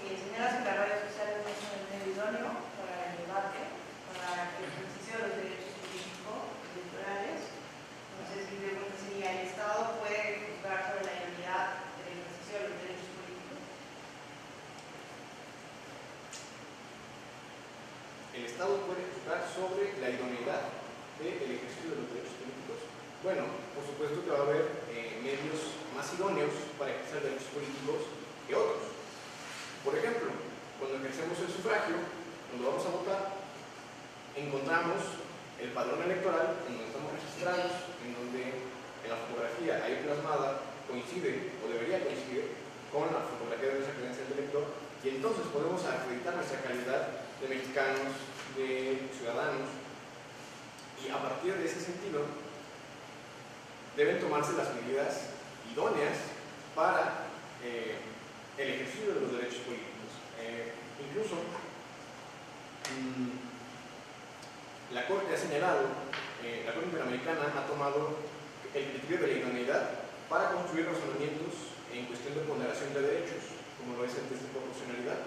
[SPEAKER 7] Señalas que las redes sociales no son el medio idóneo para el debate, para el ejercicio de los derechos políticos electorales. Entonces, mi pregunta sería: ¿el Estado puede juzgar sobre la idoneidad del ejercicio de los derechos políticos?
[SPEAKER 4] ¿El Estado puede juzgar sobre la idoneidad del ejercicio de los derechos políticos? Bueno, por supuesto que va a haber medios más idóneos para ejercer derechos políticos que otros. Por ejemplo, cuando ejercemos el sufragio, cuando vamos a votar, encontramos el padrón electoral en donde estamos registrados, en donde en la fotografía ahí plasmada coincide o debería coincidir con la fotografía de nuestra credencial de elector, y entonces podemos acreditar nuestra calidad de mexicanos, de ciudadanos, y a partir de ese sentido deben tomarse las medidas idóneas para el ejercicio de los derechos políticos. Incluso la Corte ha señalado, la Corte Interamericana ha tomado el criterio de la idoneidad para construir razonamientos en cuestión de ponderación de derechos, como lo es el test de proporcionalidad,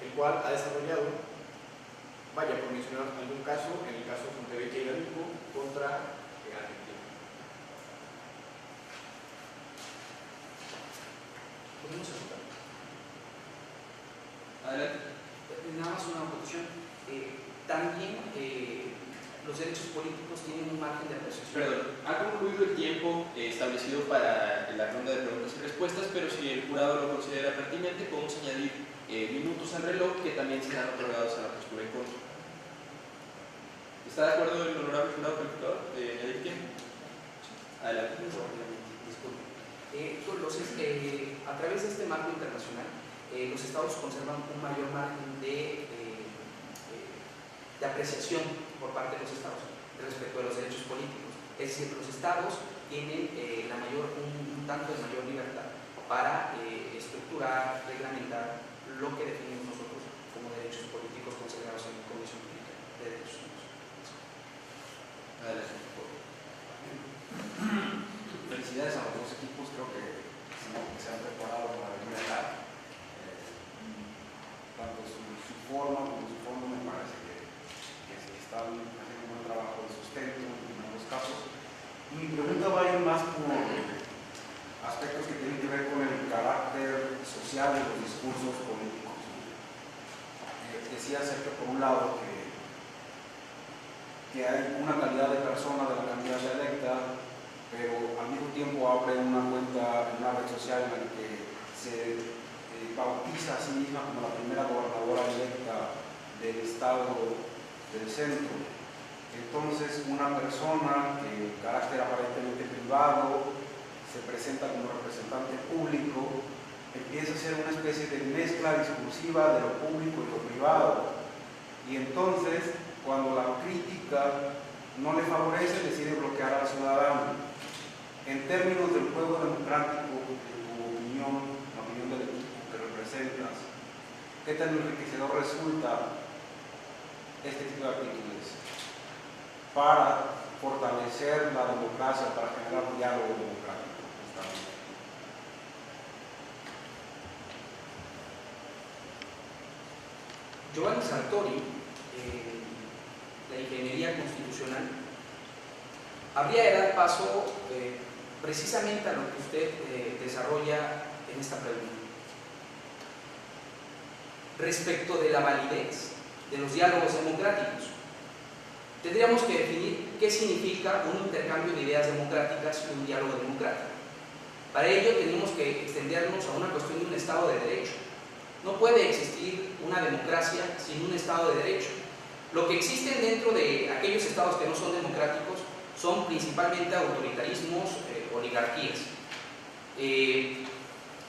[SPEAKER 4] el cual ha desarrollado, vaya por mencionar algún caso, en el caso de Fonterrey y Hidalgo contra Argentina.
[SPEAKER 2] ¿Podemos aceptar?
[SPEAKER 1] Adelante.
[SPEAKER 2] Nada más una acotación. También los derechos políticos tienen un margen de apreciación.
[SPEAKER 1] Perdón, ha concluido el tiempo establecido para la ronda de preguntas y respuestas, pero si el jurado lo considera pertinente, podemos añadir minutos al reloj que también serán otorgados a la postura en contra. ¿Está de acuerdo el honorable jurado calificador de añadir tiempo? Adelante.
[SPEAKER 2] Disculpe. A través de este marco internacional, los estados conservan un mayor margen de apreciación por parte de los estados respecto a los derechos políticos. Es decir, los estados tienen un tanto de mayor libertad para estructurar, reglamentar lo que definimos nosotros como derechos políticos considerados en la Comisión Política de Derechos Humanos.
[SPEAKER 1] Adelante.
[SPEAKER 6] Felicidades a los dos equipos, creo que se han preparado para venir acá. Tanto su forma como su fondo me parece que están haciendo un buen trabajo de sustento en ambos casos. Mi pregunta va a ir más por aspectos que tienen que ver con el carácter social de los discursos políticos. Decía acerca, por un lado, que hay una calidad de persona de la candidata electa, pero al mismo tiempo abre una cuenta en una red social en la que se bautiza a sí misma como la primera gobernadora electa del estado del centro. Entonces, una persona que, en carácter aparentemente privado,
[SPEAKER 8] se presenta como representante público, empieza a ser una especie de mezcla discursiva de lo público y lo privado. Y entonces, cuando la crítica no le favorece, decide bloquear al ciudadano. En términos del juego democrático, en tu opinión, la opinión del equipo que representas, ¿qué tan enriquecedor resulta este tipo de actitudes para fortalecer la democracia, para generar un diálogo democrático?
[SPEAKER 2] Giovanni Sartori, la ingeniería constitucional, habría de dar paso precisamente a lo que usted desarrolla en esta pregunta. Respecto de la validez de los diálogos democráticos, tendríamos que definir qué significa un intercambio de ideas democráticas y un diálogo democrático. Para ello tenemos que extendernos a una cuestión de un Estado de Derecho. No puede existir una democracia sin un Estado de Derecho. Lo que existen dentro de aquellos estados que no son democráticos son principalmente autoritarismos, oligarquías.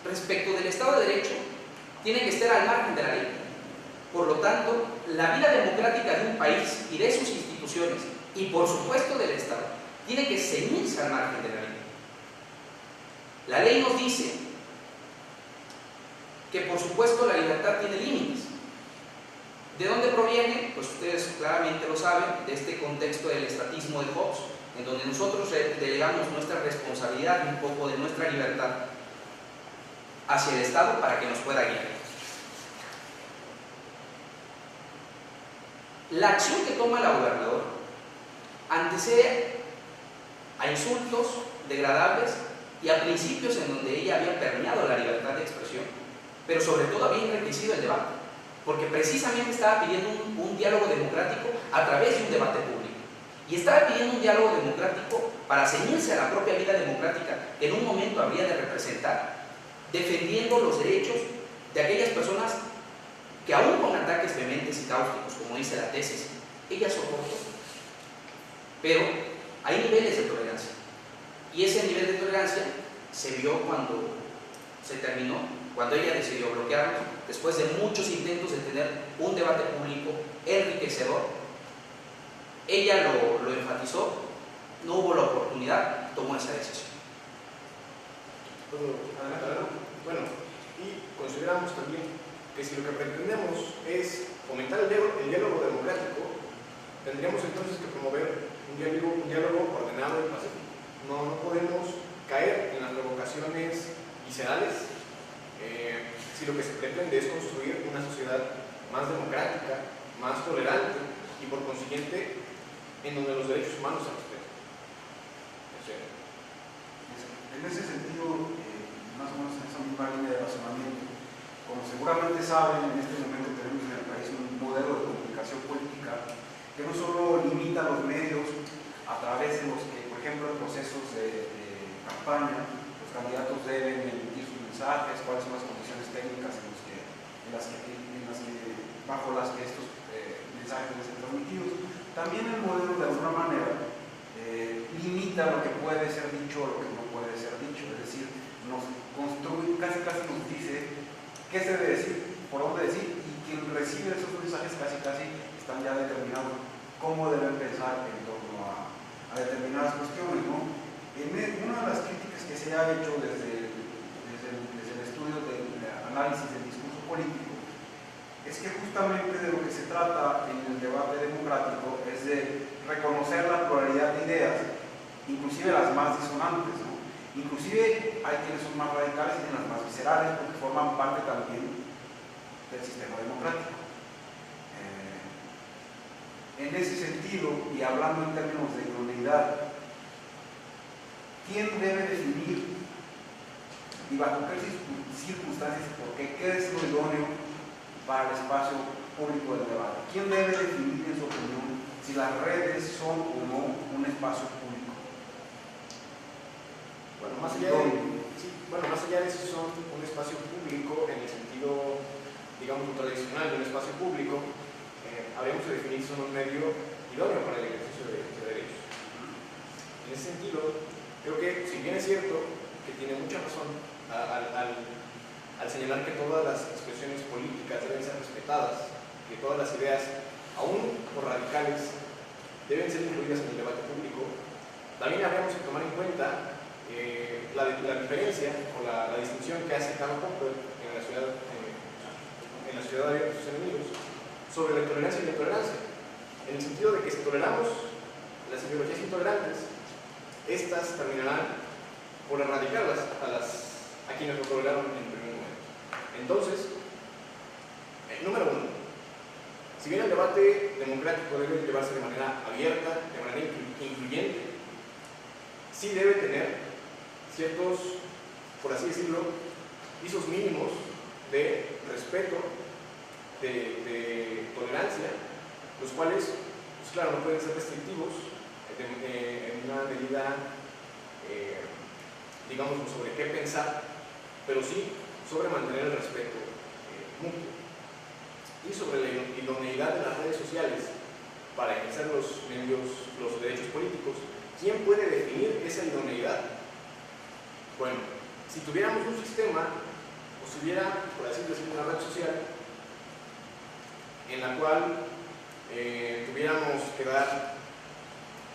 [SPEAKER 2] Respecto del Estado de Derecho, tiene que estar al margen de la ley. Por lo tanto, la vida democrática de un país y de sus instituciones, y por supuesto del Estado, tiene que ceñirse al margen de la ley. La ley nos dice que por supuesto la libertad tiene límites. ¿De dónde proviene? Pues ustedes claramente lo saben, de este contexto del estatismo de Hobbes, en donde nosotros delegamos nuestra responsabilidad y un poco de nuestra libertad hacia el Estado para que nos pueda guiar. La acción que toma la gobernadora antecede a insultos degradables y a principios en donde ella había permeado la libertad de expresión, pero sobre todo había enriquecido el debate, porque precisamente estaba pidiendo un diálogo democrático a través de un debate público. Y estaba pidiendo un diálogo democrático para ceñirse a la propia vida democrática que en un momento habría de representar, defendiendo los derechos de aquellas personas que aún con ataques vehementes y cáusticos, como dice la tesis, ella soportó. Pero hay niveles de tolerancia. Y ese nivel de tolerancia se vio cuando se terminó, cuando ella decidió bloquearlo, después de muchos intentos de tener un debate público enriquecedor. Ella lo enfatizó, no hubo la oportunidad, tomó esa decisión.
[SPEAKER 4] Bueno, y consideramos también que si lo que pretendemos es fomentar el diálogo democrático, tendríamos entonces que promover un diálogo ordenado y pacífico. No podemos caer en las provocaciones viscerales si lo que se pretende es construir una sociedad más democrática, más tolerante y por consiguiente en donde los derechos humanos se respeten.
[SPEAKER 8] En ese sentido, más o menos en esa misma línea de razonamiento, como seguramente saben, en este momento tenemos en el país un modelo de comunicación política que no solo limita los medios a través de los que, por ejemplo, en procesos de campaña, los candidatos deben emitir sus mensajes, cuáles son las condiciones técnicas bajo las que estos mensajes deben ser transmitidos. También el modelo, de alguna manera, limita lo que puede ser dicho o lo que no puede ser dicho, es decir, nos construye, casi nos dice qué se debe decir, por dónde decir, y quien recibe esos mensajes casi están ya determinados cómo deben pensar en torno a determinadas cuestiones, ¿no? Una de las críticas que se ha hecho desde el estudio del análisis del discurso político es que justamente de lo que se trata en el debate democrático es de reconocer la pluralidad de ideas, inclusive las más disonantes, ¿no? Inclusive hay quienes son más radicales y quienes más viscerales porque forman parte también del sistema democrático. En ese sentido, y hablando en términos de idoneidad, ¿quién debe definir y bajo qué circunstancias y por qué es lo idóneo para el espacio público del debate? ¿Quién debe definir, en su opinión, si las redes son o no un espacio público?
[SPEAKER 4] Bueno, más allá de si son un espacio público en el sentido, digamos, tradicional de un espacio público, habríamos de definir si son un medio idóneo para el ejercicio de derechos. En ese sentido, creo que, si bien es cierto, que tiene mucha razón al señalar que todas las expresiones políticas deben ser respetadas, que todas las ideas, aún por radicales, deben ser incluidas en el debate público. También habríamos que tomar en cuenta la diferencia o la distinción que hace Karl Popper en la ciudad de Abiertos a sus enemigos sobre la intolerancia y la intolerancia, en el sentido de que si toleramos las ideologías intolerantes, estas terminarán por erradicarlas a quienes lo toleraron en el primer momento. Entonces, número uno, si bien el debate democrático debe llevarse de manera abierta, de manera incluyente, sí debe tener ciertos, por así decirlo, pisos mínimos de respeto, de tolerancia, los cuales, pues claro, no pueden ser restrictivos en una medida, digamos, sobre qué pensar, pero sí sobre mantener el respeto mutuo. Y sobre la idoneidad de las redes sociales para ejercer los derechos políticos. ¿Quién puede definir esa idoneidad? Bueno, si tuviéramos un sistema, o si hubiera, por así decirlo, una red social en la cual tuviéramos que dar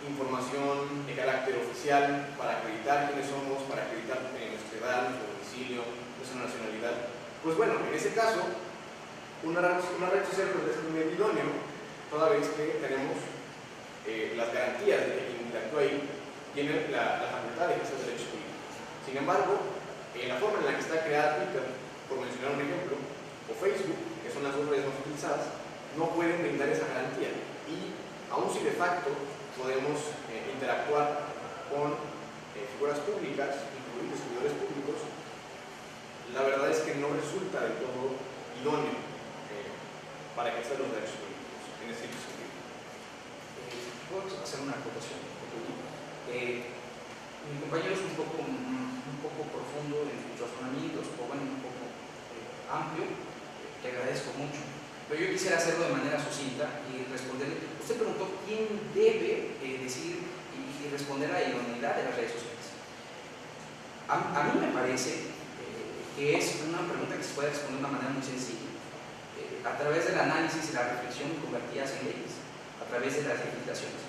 [SPEAKER 4] información de carácter oficial para acreditar quiénes somos, para acreditar nuestra edad, nuestro domicilio, nuestra nacionalidad, pues bueno, en ese caso, una red social puede ser un medio idóneo, toda vez que tenemos las garantías de que quien interactúa ahí tiene la facultad de ejercer derechos políticos. Sin embargo, la forma en la que está creada Twitter, por mencionar un ejemplo, o Facebook, que son las dos redes más utilizadas, no pueden brindar esa garantía. Y aun si de facto podemos interactuar con figuras públicas, incluidos servidores públicos, la verdad es que no resulta del todo idóneo para ejercer los derechos políticos en ese sentido.
[SPEAKER 2] ¿Puedo hacer una acotación? Mi compañero es un poco profundo en sus razonamientos, o bueno, un poco amplio, te agradezco mucho. Pero yo quisiera hacerlo de manera sucinta y responderle. Usted preguntó quién debe decir y responder a la idoneidad de las redes sociales. A mí me parece que es una pregunta que se puede responder de una manera muy sencilla. A través del análisis y la reflexión convertidas en leyes, a través de las legislaciones.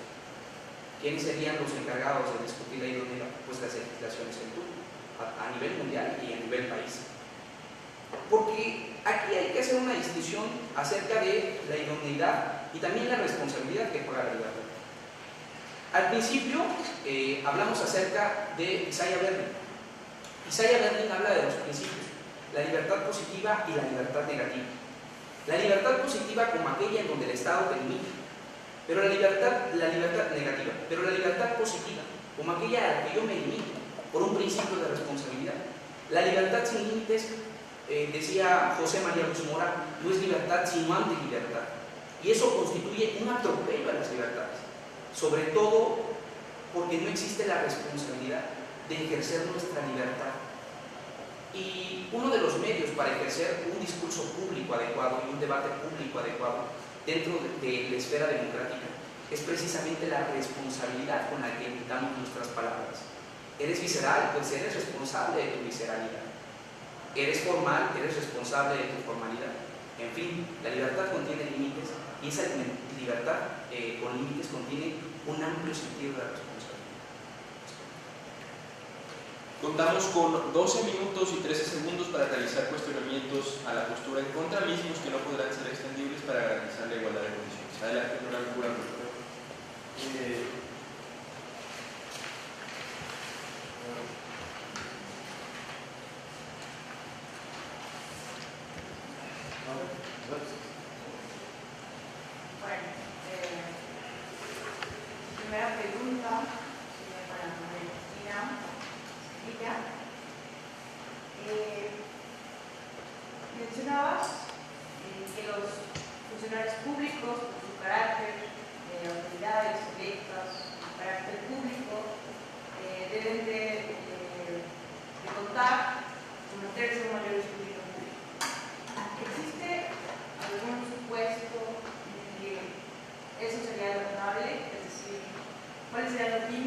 [SPEAKER 2] ¿Quiénes serían los encargados de discutir la idoneidad? Pues las legislaciones en turno, a nivel mundial y a nivel país. Porque aquí hay que hacer una distinción acerca de la idoneidad y también la responsabilidad que juega la libertad. Al principio hablamos acerca de Isaiah Berlin. Isaiah Berlin habla de dos principios, la libertad positiva y la libertad negativa. La libertad positiva como aquella en donde el Estado te limita, pero la libertad negativa, pero la libertad positiva como aquella a la que yo me limito por un principio de responsabilidad. La libertad sin límites, decía José María Luz Mora, no es libertad sino antilibertad. Y eso constituye un atropello a las libertades, sobre todo porque no existe la responsabilidad de ejercer nuestra libertad. Y uno de los medios para ejercer un discurso público adecuado y un debate público adecuado dentro de la esfera democrática es precisamente la responsabilidad con la que emitamos nuestras palabras. ¿Eres visceral? Pues eres responsable de tu visceralidad. ¿Eres formal? Eres responsable de tu formalidad. En fin, la libertad contiene límites y esa libertad con límites contiene un amplio sentido de responsabilidad.
[SPEAKER 1] Contamos con 12 minutos y 13 segundos para realizar cuestionamientos a la postura en contra, mismos que no podrán ser extendibles para garantizar la igualdad de condiciones. Adelante, Ronald Curado.
[SPEAKER 7] Bueno, primera pregunta para María Cristina Villa. Mencionabas que los funcionarios públicos, por su carácter de autoridades electas, su carácter público, deben de contar con meterse en mayor escrutinio público. ¿Existe algún supuesto en que eso sería razonable? Es decir, ¿cuáles serían los límites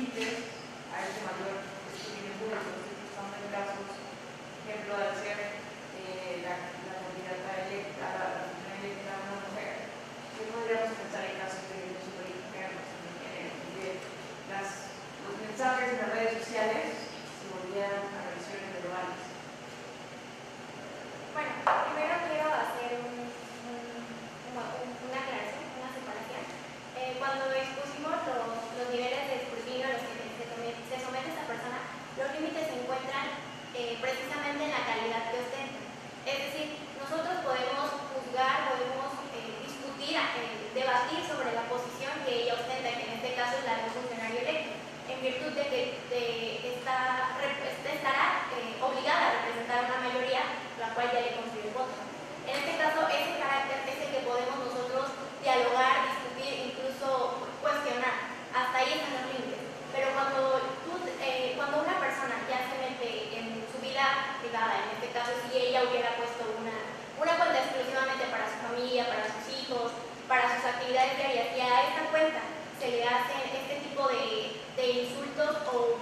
[SPEAKER 3] ella hubiera puesto una cuenta exclusivamente para su familia, para sus hijos, para sus actividades diarias, y a esta cuenta se le hacen este tipo de insultos o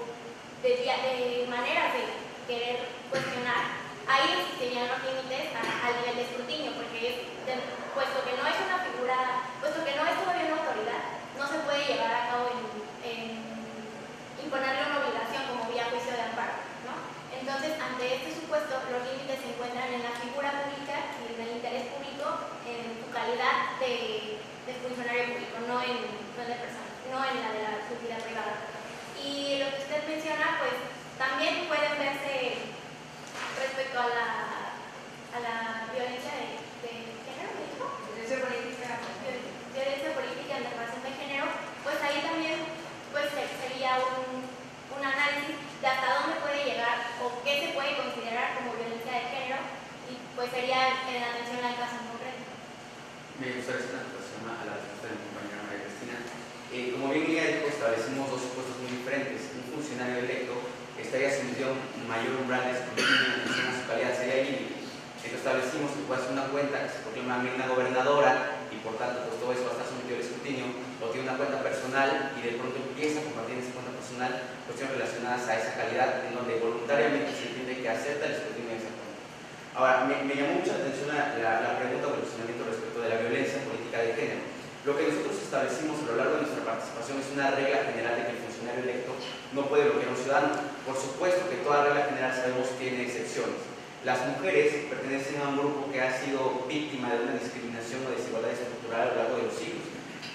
[SPEAKER 3] de maneras de querer cuestionar, ahí existirían los límites al nivel de escrutinio, porque puesto que no es una figura, puesto que no es todavía una autoridad, no se puede llevar a cabo en imponerle una obligación como vía juicio de amparo, ¿no? Entonces, ante este supuesto, los límites se encuentran en la figura pública y en el interés público en su calidad de funcionario público, no en la de la utilidad privada. Y lo que usted menciona, pues también pueden verse respecto a la violencia de género,
[SPEAKER 7] Violencia política.
[SPEAKER 3] violencia política en razón de género, pues ahí también pues sería un análisis de hasta dónde puede llegar o qué se puede considerar como violencia de género, y pues sería en atención al caso en concreto.
[SPEAKER 5] Me gustaría hacer una acotación a la respuesta de mi compañera María Cristina. Como bien ella dijo, establecimos dos supuestos muy diferentes. Un funcionario electo estaría sometido a un mayor umbral de escrutinio en función a su calidad, sería libre. Entonces establecimos que puede hacer una cuenta que se proclama Magna Gobernadora y por tanto pues todo eso va a estar sometido al escrutinio, o tiene una cuenta personal y de pronto empieza a compartir en esa cuenta personal cuestiones relacionadas a esa calidad, en donde voluntariamente se entiende que acepta el escrutinio de esa cuenta. Ahora, me llamó mucha atención la pregunta o el cuestionamiento respecto de la violencia política de género. Lo que nosotros establecimos a lo largo de nuestra participación es una regla general de que el funcionario electo no puede bloquear a un ciudadano. Por supuesto que toda regla general sabemos tiene excepciones. Las mujeres pertenecen a un grupo que ha sido víctima de una discriminación o desigualdad estructural a lo largo de los siglos.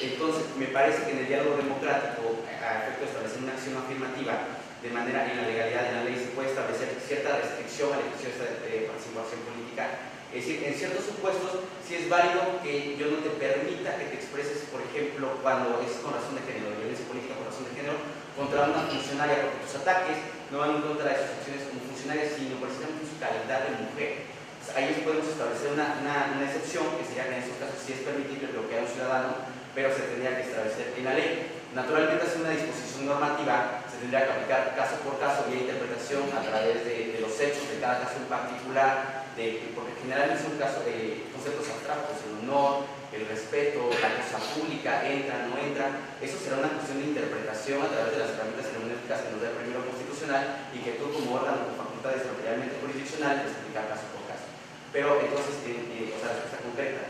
[SPEAKER 5] Entonces, me parece que en el diálogo democrático, a efecto de establecer una acción afirmativa, de manera en la legalidad de la ley se puede establecer cierta restricción a la ejercicio de participación política. Es decir, en ciertos supuestos sí es válido que yo no te permita que te expreses, por ejemplo, cuando es con razón de género, violencia política por razón de género, contra una funcionaria, porque tus ataques no van en contra de sus acciones como funcionaria, sino precisamente en su calidad de mujer. Entonces, ahí podemos establecer una excepción, que sería que en esos casos sí es permitible bloquear a un ciudadano, pero se tendría que establecer en la ley. Naturalmente, hacer una disposición normativa se tendría que aplicar caso por caso vía interpretación a través de los hechos de cada caso en particular, porque generalmente son casos de conceptos abstractos, el honor, el respeto, la cosa pública, entra, no entra. Eso será una cuestión de interpretación a través de las herramientas hermenéuticas que nos da el primero constitucional y que tú como órgano con facultades materialmente jurisdiccionales puedes aplicar caso por caso. Pero entonces, o sea, la respuesta concreta,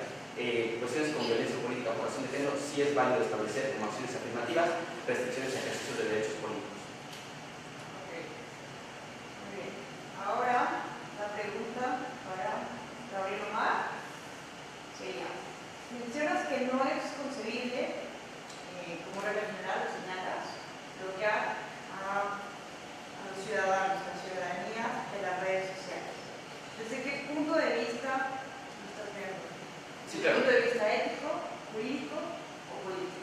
[SPEAKER 5] cuestiones con violencia política por razón de género sí es válido establecer como acciones afirmativas restricciones a ejercicios de derechos políticos.
[SPEAKER 7] Okay. Muy bien. Ahora, la pregunta para Gabriel Omar sería: mencionas que no es concebible, como regla general, lo señalas, bloquear a los ciudadanos, a la ciudadanía de las redes sociales. ¿Desde qué punto de vista lo estás viendo?
[SPEAKER 5] Sí, claro.
[SPEAKER 7] ¿Punto de vista ético, jurídico o político?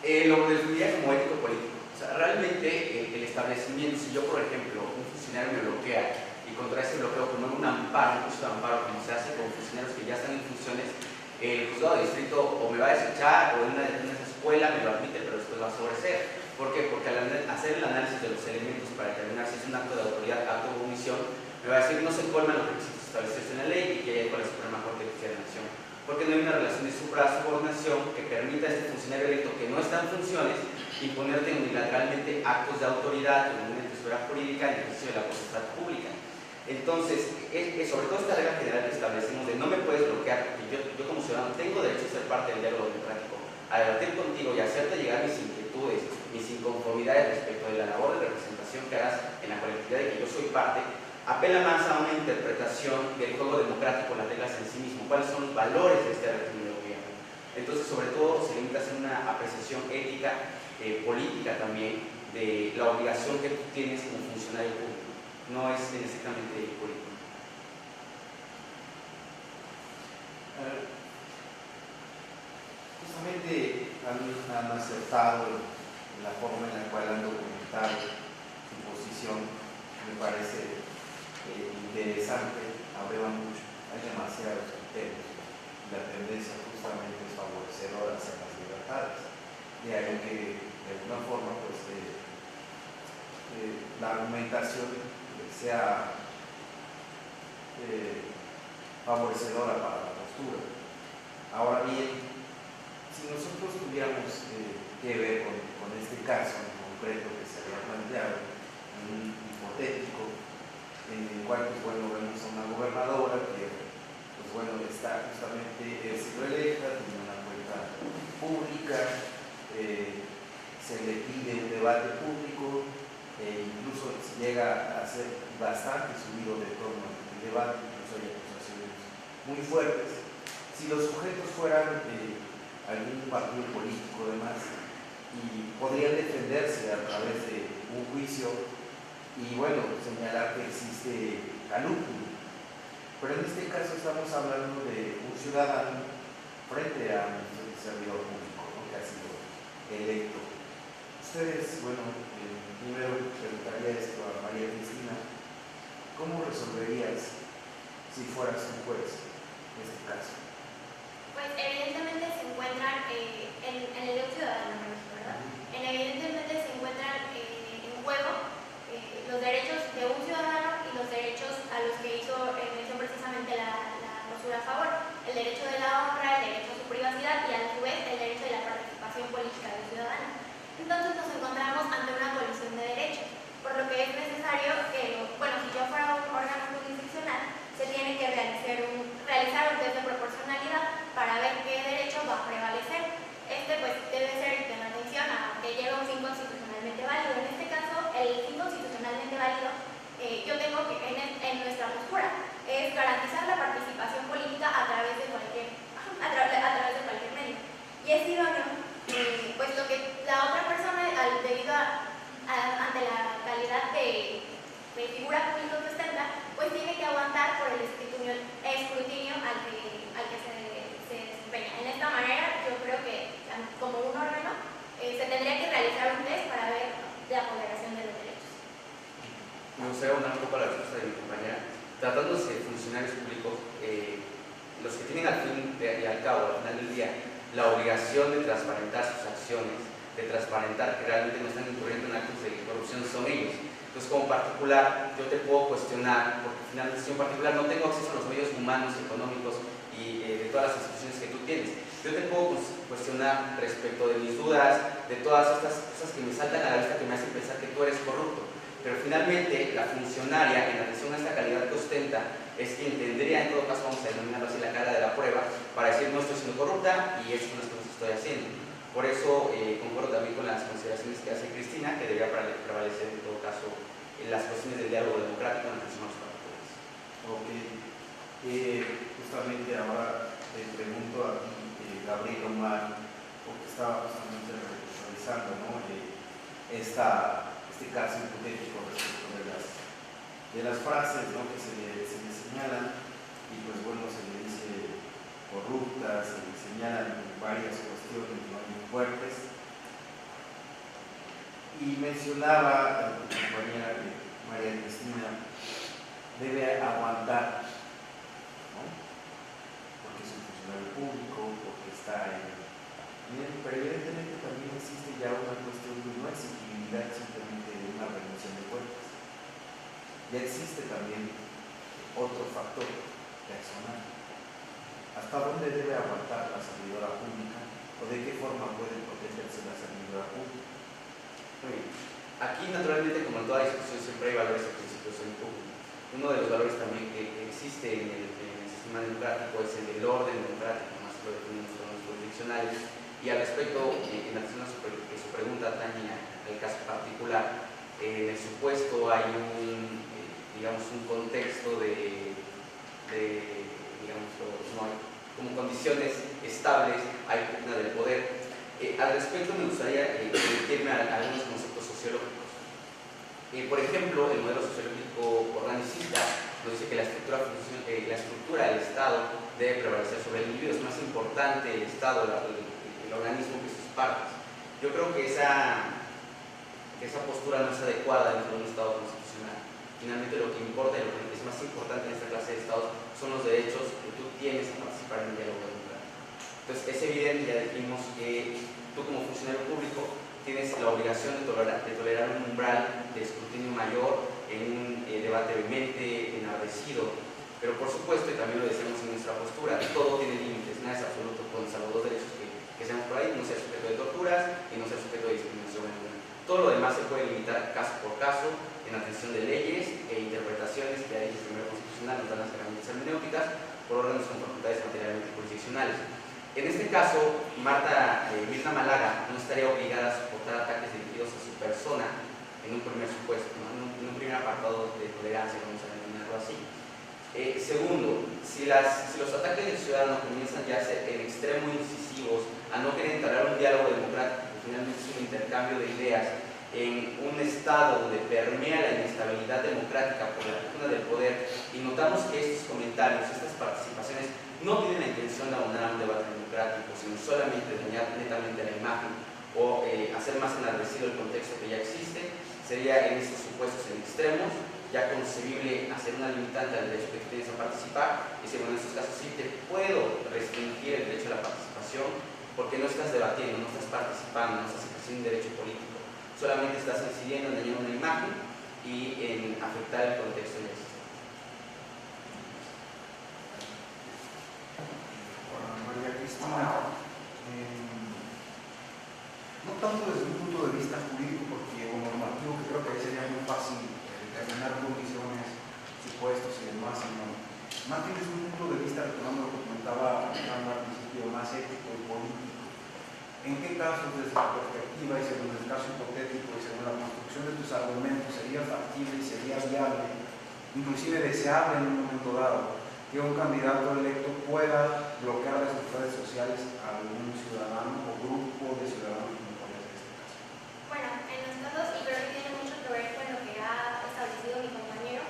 [SPEAKER 5] Lo definiría como ético-político. O sea, realmente el establecimiento, si yo, por ejemplo, un funcionario me bloquea y contra ese bloqueo promueve un amparo, un curso de amparo, como se hace con funcionarios que ya están en funciones, el juzgado de distrito o me va a desechar o en una escuela me lo admite, pero después va a sobreseer. ¿Por qué? Porque al hacer el análisis de los elementos para determinar si es un acto de autoridad, acto o omisión, me va a decir no se colman los requisitos establecidos en la ley y que haya con la Suprema Corte de Justicia de la Nación. Porque no hay una relación de supra-subordinación que permita a este funcionario electo que no está en funciones imponerte unilateralmente actos de autoridad en una esfera jurídica en ejercicio de la potestad pública. Entonces, sobre todo esta regla general que establecemos de no me puedes bloquear, porque yo como ciudadano tengo derecho a ser parte del diálogo democrático, a debatir contigo y a hacerte llegar mis inquietudes, mis inconformidades respecto de la labor de representación que hagas en la colectividad de que yo soy parte, apela más a una interpretación del juego democrático, las reglas en sí mismo, cuáles son los valores de este régimen de gobierno. Entonces, sobre todo, se limita a hacer una apreciación ética, política también, de la obligación que tú tienes como funcionario público. No es necesariamente político.
[SPEAKER 6] Justamente han acertado en la forma en la cual han documentado su posición. Me parece interesante, abreva mucho, hay demasiados criterios. La tendencia justamente es favorecedora hacia las libertades. De ahí que de alguna forma pues, la argumentación sea favorecedora para la postura. Ahora bien, si nosotros tuviéramos que ver con este caso en concreto que se había planteado, un hipotético, en el cual pues, bueno, vemos a una gobernadora que pues, bueno, está justamente siendo electa, tiene una cuenta pública, se le pide un debate público, incluso se llega a ser bastante subido de tono el debate, incluso hay acusaciones muy fuertes. Si los sujetos fueran algún partido político además, y podrían defenderse a través de un juicio y bueno, señalar que existe calumnia. Pero en este caso estamos hablando de un ciudadano frente a un servidor público, ¿no?, que ha sido electo. Ustedes, bueno, primero preguntaría esto a María Cristina, ¿cómo resolverías si fueras un juez en este caso?
[SPEAKER 3] Pues evidentemente se encuentran en el derecho ciudadano, ¿verdad? Evidentemente se encuentran en juego los derechos de un ciudadano y los derechos a los que hizo mención precisamente la postura a favor. El derecho de la honra, el derecho a su privacidad y a su vez el derecho de la participación política del ciudadano. Entonces nos encontramos ante una colisión de derechos, por lo que es necesario que, bueno, si yo fuera un órgano jurisdiccional, se tiene que realizar un test de proporcionalidad para ver qué derecho va a prevalecer. Este pues debe ser en atención a que llegue un fin constitucionalmente válido. En este caso, el fin constitucionalmente válido, yo tengo que en nuestra postura es garantizar la participación política a través de cualquier medio. Y es idóneo, puesto que la otra persona, debido ante la calidad de figura pública que ostenta, pues tiene que aguantar por el escrutinio al que se desempeña. En esta manera, yo creo que como un órgano se tendría que realizar un test para ver la ponderación de los derechos.
[SPEAKER 5] Me gustaría abonar un poco a la respuesta de mi compañera. Tratándose de funcionarios públicos, los que tienen al fin y al cabo, al final del día, la obligación de transparentar sus acciones, de transparentar que realmente no están incurriendo en actos de corrupción, son ellos. Entonces, como particular, yo te puedo cuestionar, porque finalmente, si en particular no tengo acceso a los medios humanos, económicos y de todas las instituciones que tú tienes, yo te puedo cuestionar respecto de mis dudas, de todas estas cosas que me saltan a la vista, que me hacen pensar que tú eres corrupto. Pero finalmente, la funcionaria, en atención a esta calidad que ostenta, es quien tendría, en todo caso, vamos a denominarlo así, la cara de la prueba, para decir no estoy siendo corrupta y estas son las cosas que estoy haciendo. Por eso concuerdo también con las consideraciones que hace Cristina, que debería prevalecer en todo caso en las cuestiones del diálogo democrático en atención a los particulares.
[SPEAKER 6] Ok. Justamente ahora te pregunto a ti, Gabriel Omar, porque estaba justamente revisando, ¿no?, este caso hipotético respecto de las frases, ¿no?, que se le señalan, y pues bueno, se le dice corruptas, se le señalan varias cuestiones, ¿no?, muy fuertes. Y mencionaba tu compañera María Cristina, debe aguantar, ¿no?, porque es un funcionario público, porque está en... Pero evidentemente también existe ya una cuestión de no exigibilidad simplemente de una rendición de cuentas. Ya existe también otro factor personal. ¿Hasta dónde debe aguantar la servidora pública o de qué forma puede protegerse la servidora pública?
[SPEAKER 5] Muy bien. Aquí, naturalmente, como en toda discusión, siempre hay valores y principios en público. Uno de los valores también que existe en el sistema democrático es el del orden democrático, más lo definimos con los jurisdiccionales. Y al respecto, en atención a su pregunta, Tania, el caso particular, en el supuesto hay digamos, un contexto digamos, no hay como condiciones estables, hay pugna del poder. Al respecto me gustaría remitirme a algunos conceptos sociológicos. Por ejemplo, el modelo sociológico organicista nos dice que la estructura del Estado debe prevalecer sobre el individuo. Es más importante el Estado, el organismo, que sus partes. Yo creo que esa postura no es adecuada dentro de un Estado constitucional. Finalmente, lo que importa y lo que es más importante en esta clase de Estados son los derechos que tú tienes a participar en el diálogo democrático. Entonces, es evidente, ya dijimos, que tú como funcionario público tienes la obligación de tolerar un umbral de escrutinio mayor en un debate vehemente, enardecido, Pero por supuesto, y también lo decimos en nuestra postura, todo tiene límites, nada es absoluto, salvo dos derechos que seamos por ahí, no ser sujeto de torturas y no ser sujeto de discriminación alguna. Todo lo demás se puede limitar caso por caso en atención de leyes e interpretaciones que hay en el primer constitucional, nos dan las herramientas hermenéuticas por órganos con facultades materialmente jurisdiccionales. En este caso, Mirna Malaga no estaría obligada a soportar ataques dirigidos a su persona en un primer supuesto, ¿no? en un primer apartado de tolerancia, vamos a denominarlo así. Segundo, si los ataques del ciudadano comienzan ya a ser en extremo incisivos, a no querer entablar un diálogo democrático, que finalmente es un intercambio de ideas, en un estado donde permea la inestabilidad democrática por la pugna del poder, y notamos que estos comentarios, estas participaciones, no tienen la intención de abonar a un debate democrático, sino solamente dañar netamente la imagen o hacer más enardecido el contexto que ya existe, sería en estos supuestos en extremos ya concebible hacer una limitante al derecho que tienes a participar y decir, bueno, en estos casos sí te puedo restringir el derecho a la participación porque no estás debatiendo, no estás participando, no estás ejerciendo un derecho político, solamente estás incidiendo en dañar una imagen y en afectar el contexto ya existente.
[SPEAKER 8] María Cristina, no tanto desde un punto de vista jurídico porque o normativo, que creo que ahí sería muy fácil determinar condiciones, supuestos y demás, sino más bien desde un punto de vista, retomando lo que comentaba Alejandra al principio, más ético y político. ¿En qué casos, desde tu perspectiva y según el caso hipotético y según la construcción de tus argumentos, sería factible y sería viable, inclusive deseable en un momento dado, que un candidato electo pueda bloquear las redes sociales a algún ciudadano o grupo de ciudadanos, como podría ser este caso?
[SPEAKER 3] Bueno, en los casos, y creo que tiene mucho que ver con lo que ha establecido mi compañero,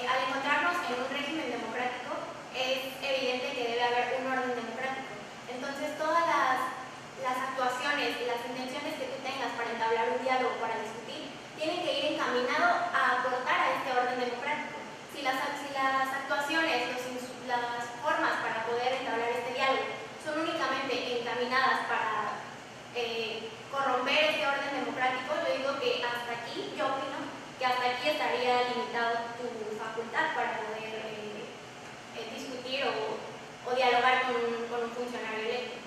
[SPEAKER 3] al encontrarnos en un régimen democrático, es evidente que debe haber un orden democrático. Entonces, todas las actuaciones y las intenciones que tú tengas para entablar un diálogo, para discutir, tienen que ir encaminado a aportar a este orden democrático. Si las actuaciones, las formas para poder entablar este diálogo son únicamente encaminadas para corromper este orden democrático, yo digo que hasta aquí, yo opino que hasta aquí estaría limitado tu facultad para poder discutir o dialogar con un funcionario electo.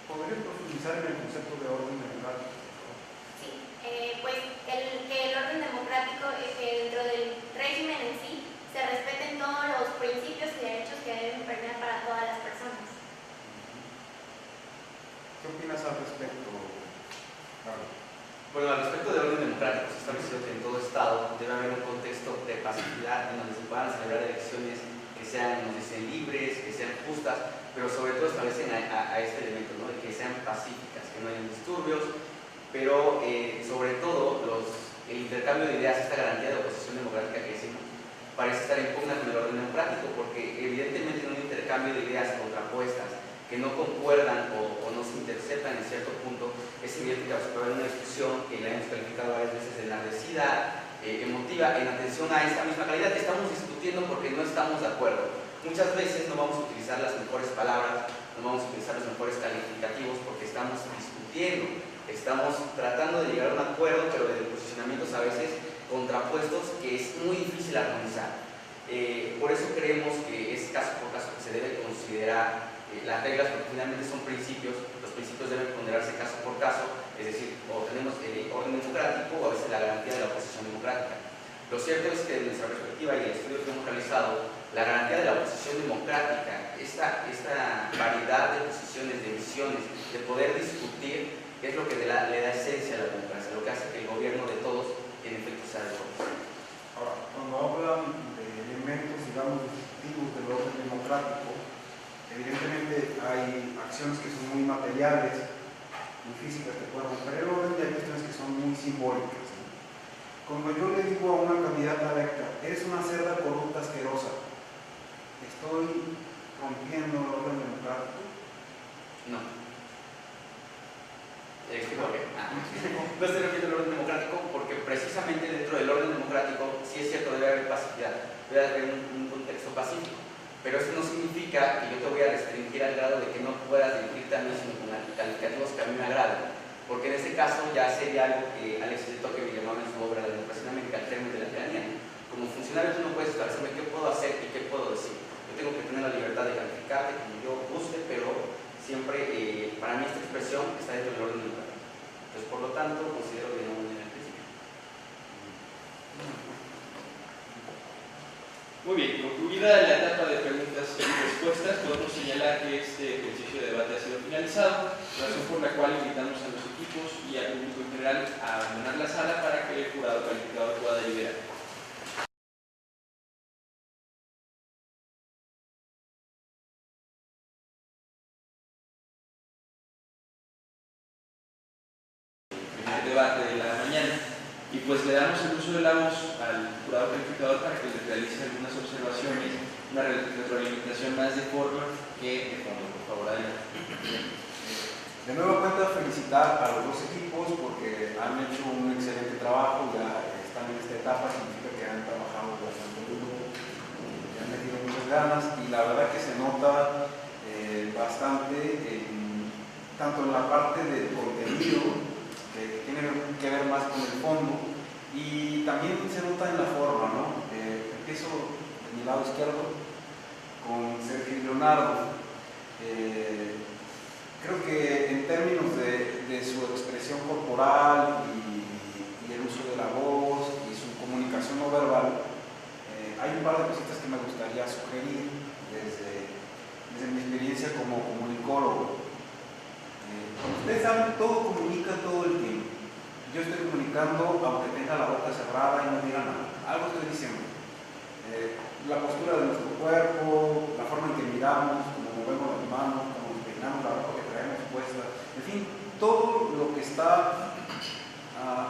[SPEAKER 8] ¿Podrías profundizar en el concepto de orden democrático?
[SPEAKER 3] Sí, pues que el orden democrático es que dentro del régimen en sí se respeten todos los principios y derechos que deben permear para todas las personas.
[SPEAKER 8] ¿Qué opinas al respecto, Carlos?
[SPEAKER 5] Bueno, al respecto del orden democrático, se ha establecido que en todo Estado debe haber un contexto de pacificidad en donde se puedan celebrar elecciones que sean, nos dicen, libres, que sean justas, pero sobre todo establecen a este elemento, ¿no? De que sean pacíficas, que no haya disturbios, pero sobre todo el intercambio de ideas, esta garantía de oposición democrática que decimos, parece estar en pugna con el orden democrático, porque evidentemente en un intercambio de ideas contrapuestas que no concuerdan o no se interceptan en cierto punto, es evidente que va a haber una discusión que la hemos calificado varias veces de enardecida, emotiva, en atención a esta misma calidad. Estamos discutiendo porque no estamos de acuerdo. Muchas veces no vamos a utilizar las mejores palabras, no vamos a utilizar los mejores calificativos porque estamos discutiendo, estamos tratando de llegar a un acuerdo, pero de posicionamientos a veces contrapuestos que es muy difícil armonizar. Por eso creemos que es caso por caso que se debe considerar las reglas, porque finalmente son principios, los principios deben ponderarse caso por caso, es decir, o tenemos el orden democrático o a veces la garantía de la oposición democrática. Lo cierto es que desde nuestra perspectiva y el estudio que hemos realizado, la garantía de la oposición democrática, esta variedad de posiciones, de visiones, de poder discutir, es lo que le da esencia a la democracia, lo que hace que el gobierno de todos en efecto sea de todos.
[SPEAKER 8] Ahora, cuando hablan de elementos, digamos, distintivos del orden democrático, evidentemente hay acciones que son muy materiales, muy físicas, que pueden romper el orden, y hay cuestiones que son muy simbólicas, ¿no? Cuando yo le digo a una candidata electa, eres una cerda corrupta asquerosa, ¿estoy rompiendo el orden democrático?
[SPEAKER 5] No. ¿Por qué? No estoy rompiendo el orden democrático porque precisamente dentro del orden democrático sí es cierto, debe haber pacificidad, debe haber un contexto pacífico, pero eso no significa que yo te voy a restringir al grado de que no puedas dirigirte a mí sino con calificativos que a mí me agraden, porque en este caso ya sería algo que Alex de Tocqueville llamaba en su obra La democracia en América el término de la tiranía, como funcionario tú no puedes establecerme qué puedo hacer y qué puedo decir. Yo tengo que tener la libertad de calificarte como yo guste, pero siempre para mí esta expresión está dentro del orden democrático. Entonces, por lo tanto, considero que no en el principio.
[SPEAKER 1] Muy bien, concluida la etapa de preguntas y respuestas, podemos señalar que este ejercicio de debate ha sido finalizado, razón por la cual invitamos a los equipos y al público en general a abandonar la sala para que el jurado calificador pueda deliberar. Primer debate de la mañana. Y pues le damos el uso de la voz al jurado calificador para que les realice algunas observaciones, una retroalimentación más de forma que de fondo. Por favor, adelante.
[SPEAKER 8] De nuevo cuenta felicitar a los dos equipos porque han hecho un excelente trabajo, ya están en esta etapa, significa que han trabajado bastante duro, que han metido muchas ganas y la verdad que se nota bastante tanto en la parte del contenido, que tiene que ver más con el fondo, y también se nota en la forma, ¿no? Empiezo de mi lado izquierdo con Sergio y Leonardo. Creo que en términos de su expresión corporal y el uso de la voz y su comunicación no verbal, hay un par de cositas que me gustaría sugerir desde mi experiencia como comunicólogo. Ustedes saben, todo comunica todo el tiempo. Yo estoy comunicando aunque tenga la boca cerrada y no diga nada. Algo estoy diciendo. La postura de nuestro cuerpo, la forma en que miramos, cómo movemos las manos, cómo nos peinamos, la ropa que traemos puesta, en fin, todo lo que está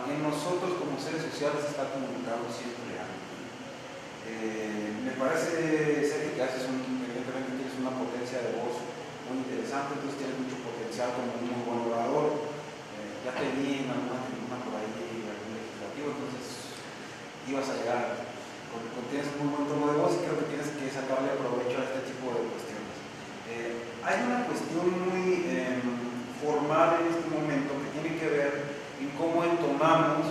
[SPEAKER 8] en nosotros como seres sociales está comunicando siempre algo. Me parece, Sergio, que evidentemente tienes una potencia de voz muy interesante, entonces tienes mucho potencial como un muy buen orador. Ya te vi en alguna tribuna por ahí, en algún legislativo, entonces ibas a llegar, porque tienes un muy buen tono de voz y creo que tienes que sacarle provecho a este tipo de cuestiones. Hay una cuestión muy formal en este momento que tiene que ver en cómo entonamos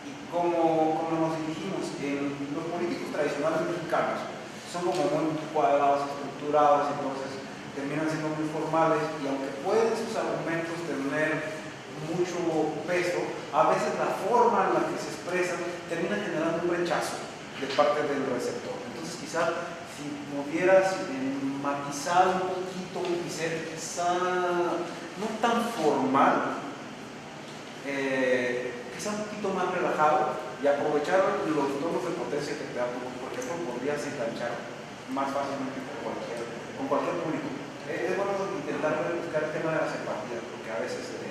[SPEAKER 8] y cómo nos dirigimos. Los políticos tradicionales mexicanos son como muy cuadrados, estructurados, entonces terminan siendo muy formales y aunque pueden sus argumentos tener mucho peso, a veces la forma en la que se expresan termina generando un rechazo de parte del receptor. Entonces quizá si pudieras matizar un poquito, quizá no tan formal, quizá un poquito más relajado y aprovechar los tonos de potencia que te da tu voz, porque eso podrías enganchar más fácilmente con cualquier público. Es bueno intentar buscar el tema de las empatías, porque a veces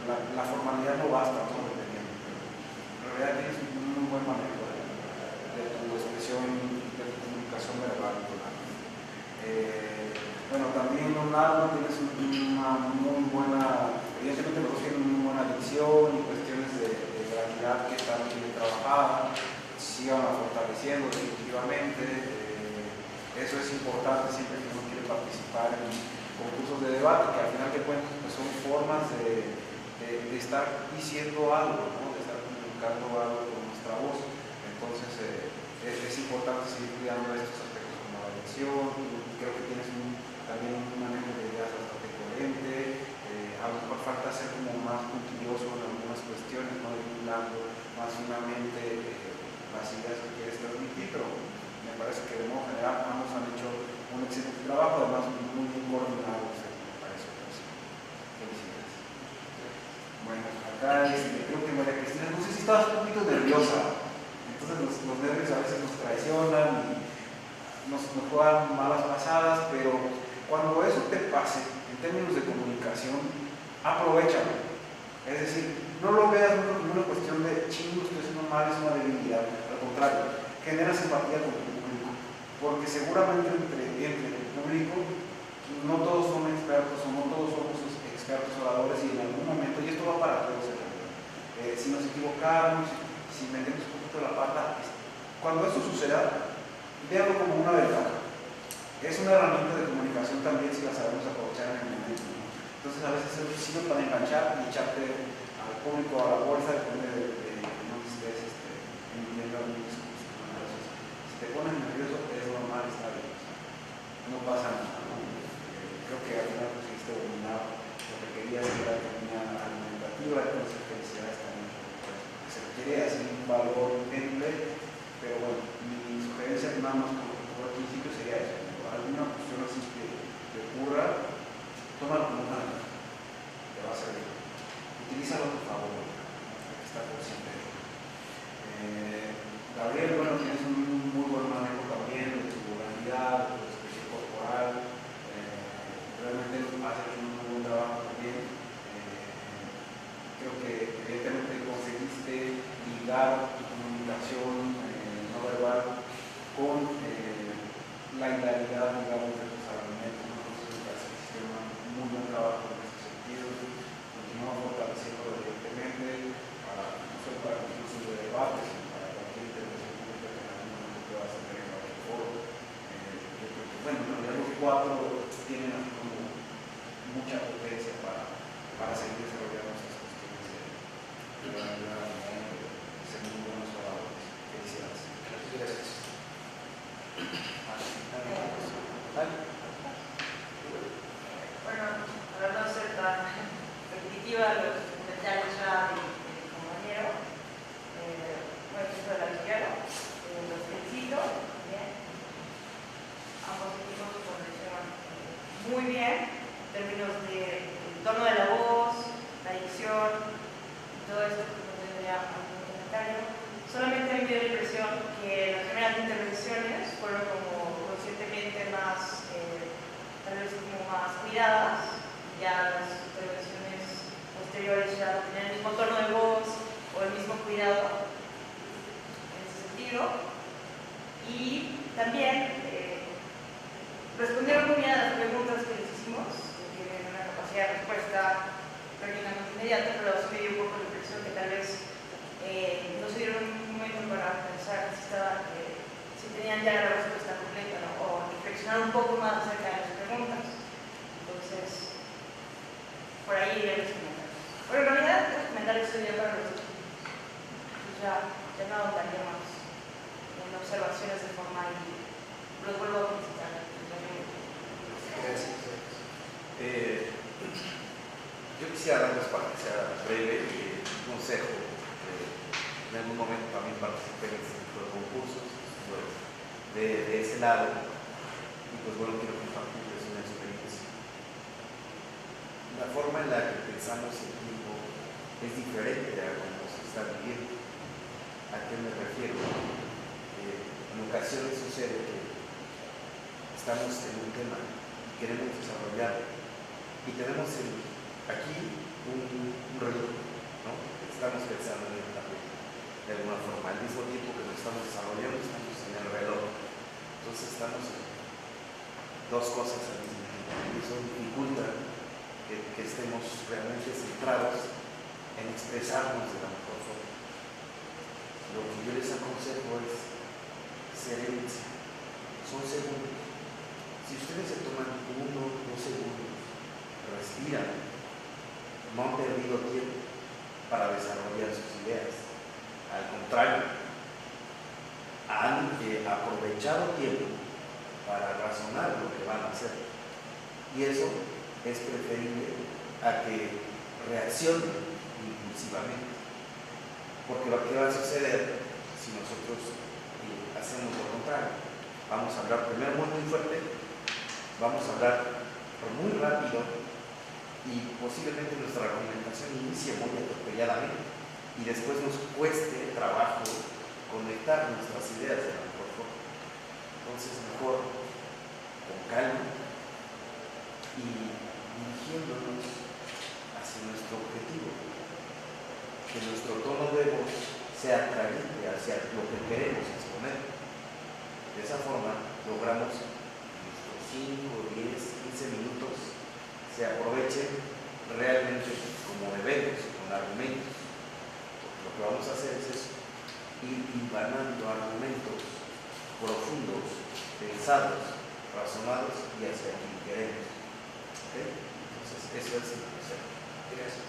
[SPEAKER 8] la formalidad no basta, ¿no? En realidad tienes un muy buen manejo de tu expresión, de tu comunicación verbal. Bueno, también Leonardo tienes una muy buena, evidentemente los dos tienen una muy buena dicción y cuestiones de oralidad que están bien trabajadas, sigan fortaleciendo definitivamente. Eso es importante siempre que uno quiere participar en concursos de debate, que al final de cuentas pues, son formas de estar diciendo algo, ¿no? De estar comunicando algo con nuestra voz. Entonces es importante seguir cuidando estos aspectos como la dicción. Creo que tienes también un manejo de ideas bastante coherente. A lo mejor falta ser como más puntilloso en algunas cuestiones, ¿no? Hilando más finamente las ideas que quieres transmitir, pero me parece que de modo general ambos han hecho un excelente trabajo, además muy bien coordinado, me parece. Felicidades. Bueno, acá creo que María Cristina, no sé si estabas un poquito nerviosa, entonces los nervios a veces nos traicionan y nos juegan malas pasadas, pero cuando eso te pase, en términos de comunicación, aprovechalo. Es decir, no lo veas como una cuestión de chingo, estoy haciendo mal, es una debilidad, al contrario, genera simpatía con tu público, porque seguramente entre el público no todos son expertos o no todos somos expertos oradores y en algún momento, y esto va para todos, si nos equivocamos, si metemos un poquito la pata, cuando eso suceda, véanlo como una ventaja. Es una herramienta de comunicación también si la sabemos aprovechar en el momento. Entonces a veces es sirve para enganchar y echarte al público a la bolsa, depende de no estés emitiendo algún discurso. pones nervioso es normal, está bien, no pasa nada, ¿no? Creo que al final conseguiste dominar lo que querías, que era la línea argumentativa, entonces felicidades también, pues, se requiere hacer un valor entendible, pero bueno, mi sugerencia nada más por el principio sería eso, ¿no? Alguna cuestión así que ocurra, tómalo como una, te va a servir, utilízalo a tu favor, hay que estar consciente de ello. Gabriel, bueno, tienes un muy buen manejo también de tu oralidad, de tu expresión corporal, realmente has hecho un muy buen trabajo también. Creo que evidentemente conseguiste ligar tu comunicación no verbal con la hilaridad, digamos, de tus argumentos. Entonces, me parece que hiciste un muy buen trabajo en ese sentido. Continuamos fortaleciendo evidentemente no solo para concursos de debate, sino para cualquier intervención pública que en algún momento puedas tener en cualquier foro. Yo creo que, bueno, en realidad los cuatro tienen así como mucha potencia para seguir desarrollando estas cuestiones de oralidad, de ser muy buenos oradores. Felicidades.
[SPEAKER 2] Gracias.
[SPEAKER 7] Bueno, para no ser tan repetitiva, los comentarios ya del compañero, bueno, esto de la izquierda, los felicito, bien. Ambos equipos convencieron muy bien en términos del tono de la voz, la dicción, todo esto que no tendría algún comentario. Solamente me dio la impresión que las primeras intervenciones fueron como conscientemente más, tal vez como más cuidadas, ya las intervenciones posteriores ya tenían el mismo tono de voz o el mismo cuidado en ese sentido. Y también respondieron muy bien a las preguntas que les hicimos, que tienen una capacidad de respuesta prácticamente inmediata, pero sí me dio un poco la impresión que tal vez no se dieron un momento para pensar si tenían ya la respuesta completa, ¿no? O reflexionar un poco más acerca de las preguntas. Entonces, por ahí irían los comentarios. Bueno, en realidad los comentarios serían para los equipos. Entonces ya no ahondaría más en observaciones de forma y los vuelvo a felicitar.
[SPEAKER 6] Gracias. Yo quisiera darles, para que sea breve, un consejo. En algún momento también participé en este tipo de concursos de ese lado, y pues bueno, quiero compartirles una experiencia. La forma en la que pensamos el tiempo es diferente a cómo se está viviendo. ¿A qué me refiero? En ocasiones sucede que estamos en un tema y queremos desarrollarlo, y tenemos aquí un reloj, ¿no? Estamos pensando en el también, de alguna forma, al mismo tiempo que nos estamos desarrollando, estamos en el reloj. Entonces estamos en dos cosas al mismo tiempo, y eso dificulta que estemos realmente centrados en expresarnos de la mejor forma. Lo que yo les aconsejo es serencia. Son segundos. Si ustedes se toman 1 o 2 segundos, respiran, no han perdido tiempo para desarrollar sus ideas. Al contrario, han aprovechado tiempo para razonar lo que van a hacer. Y eso es preferible a que reaccionen impulsivamente. Porque lo que va a suceder si nosotros hacemos lo contrario, vamos a hablar primero muy fuerte, vamos a hablar muy rápido y posiblemente nuestra argumentación inicie muy atropelladamente y después nos cueste trabajo conectar nuestras ideas de la mejor forma. Entonces, mejor con calma y dirigiéndonos hacia nuestro objetivo, que nuestro tono de voz sea atrayente hacia lo que queremos exponer. De esa forma logramos que nuestros 5, 10, 15 minutos se aprovechen realmente como debemos, con argumentos. Porque lo que vamos a hacer es eso, ir hilvanando argumentos profundos, pensados, razonados y hacia quien queremos. ¿Okay? Entonces, eso es el proceso.
[SPEAKER 1] Gracias.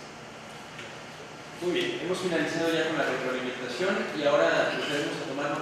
[SPEAKER 1] Muy bien, hemos finalizado ya con la retroalimentación y ahora procedemos a tomar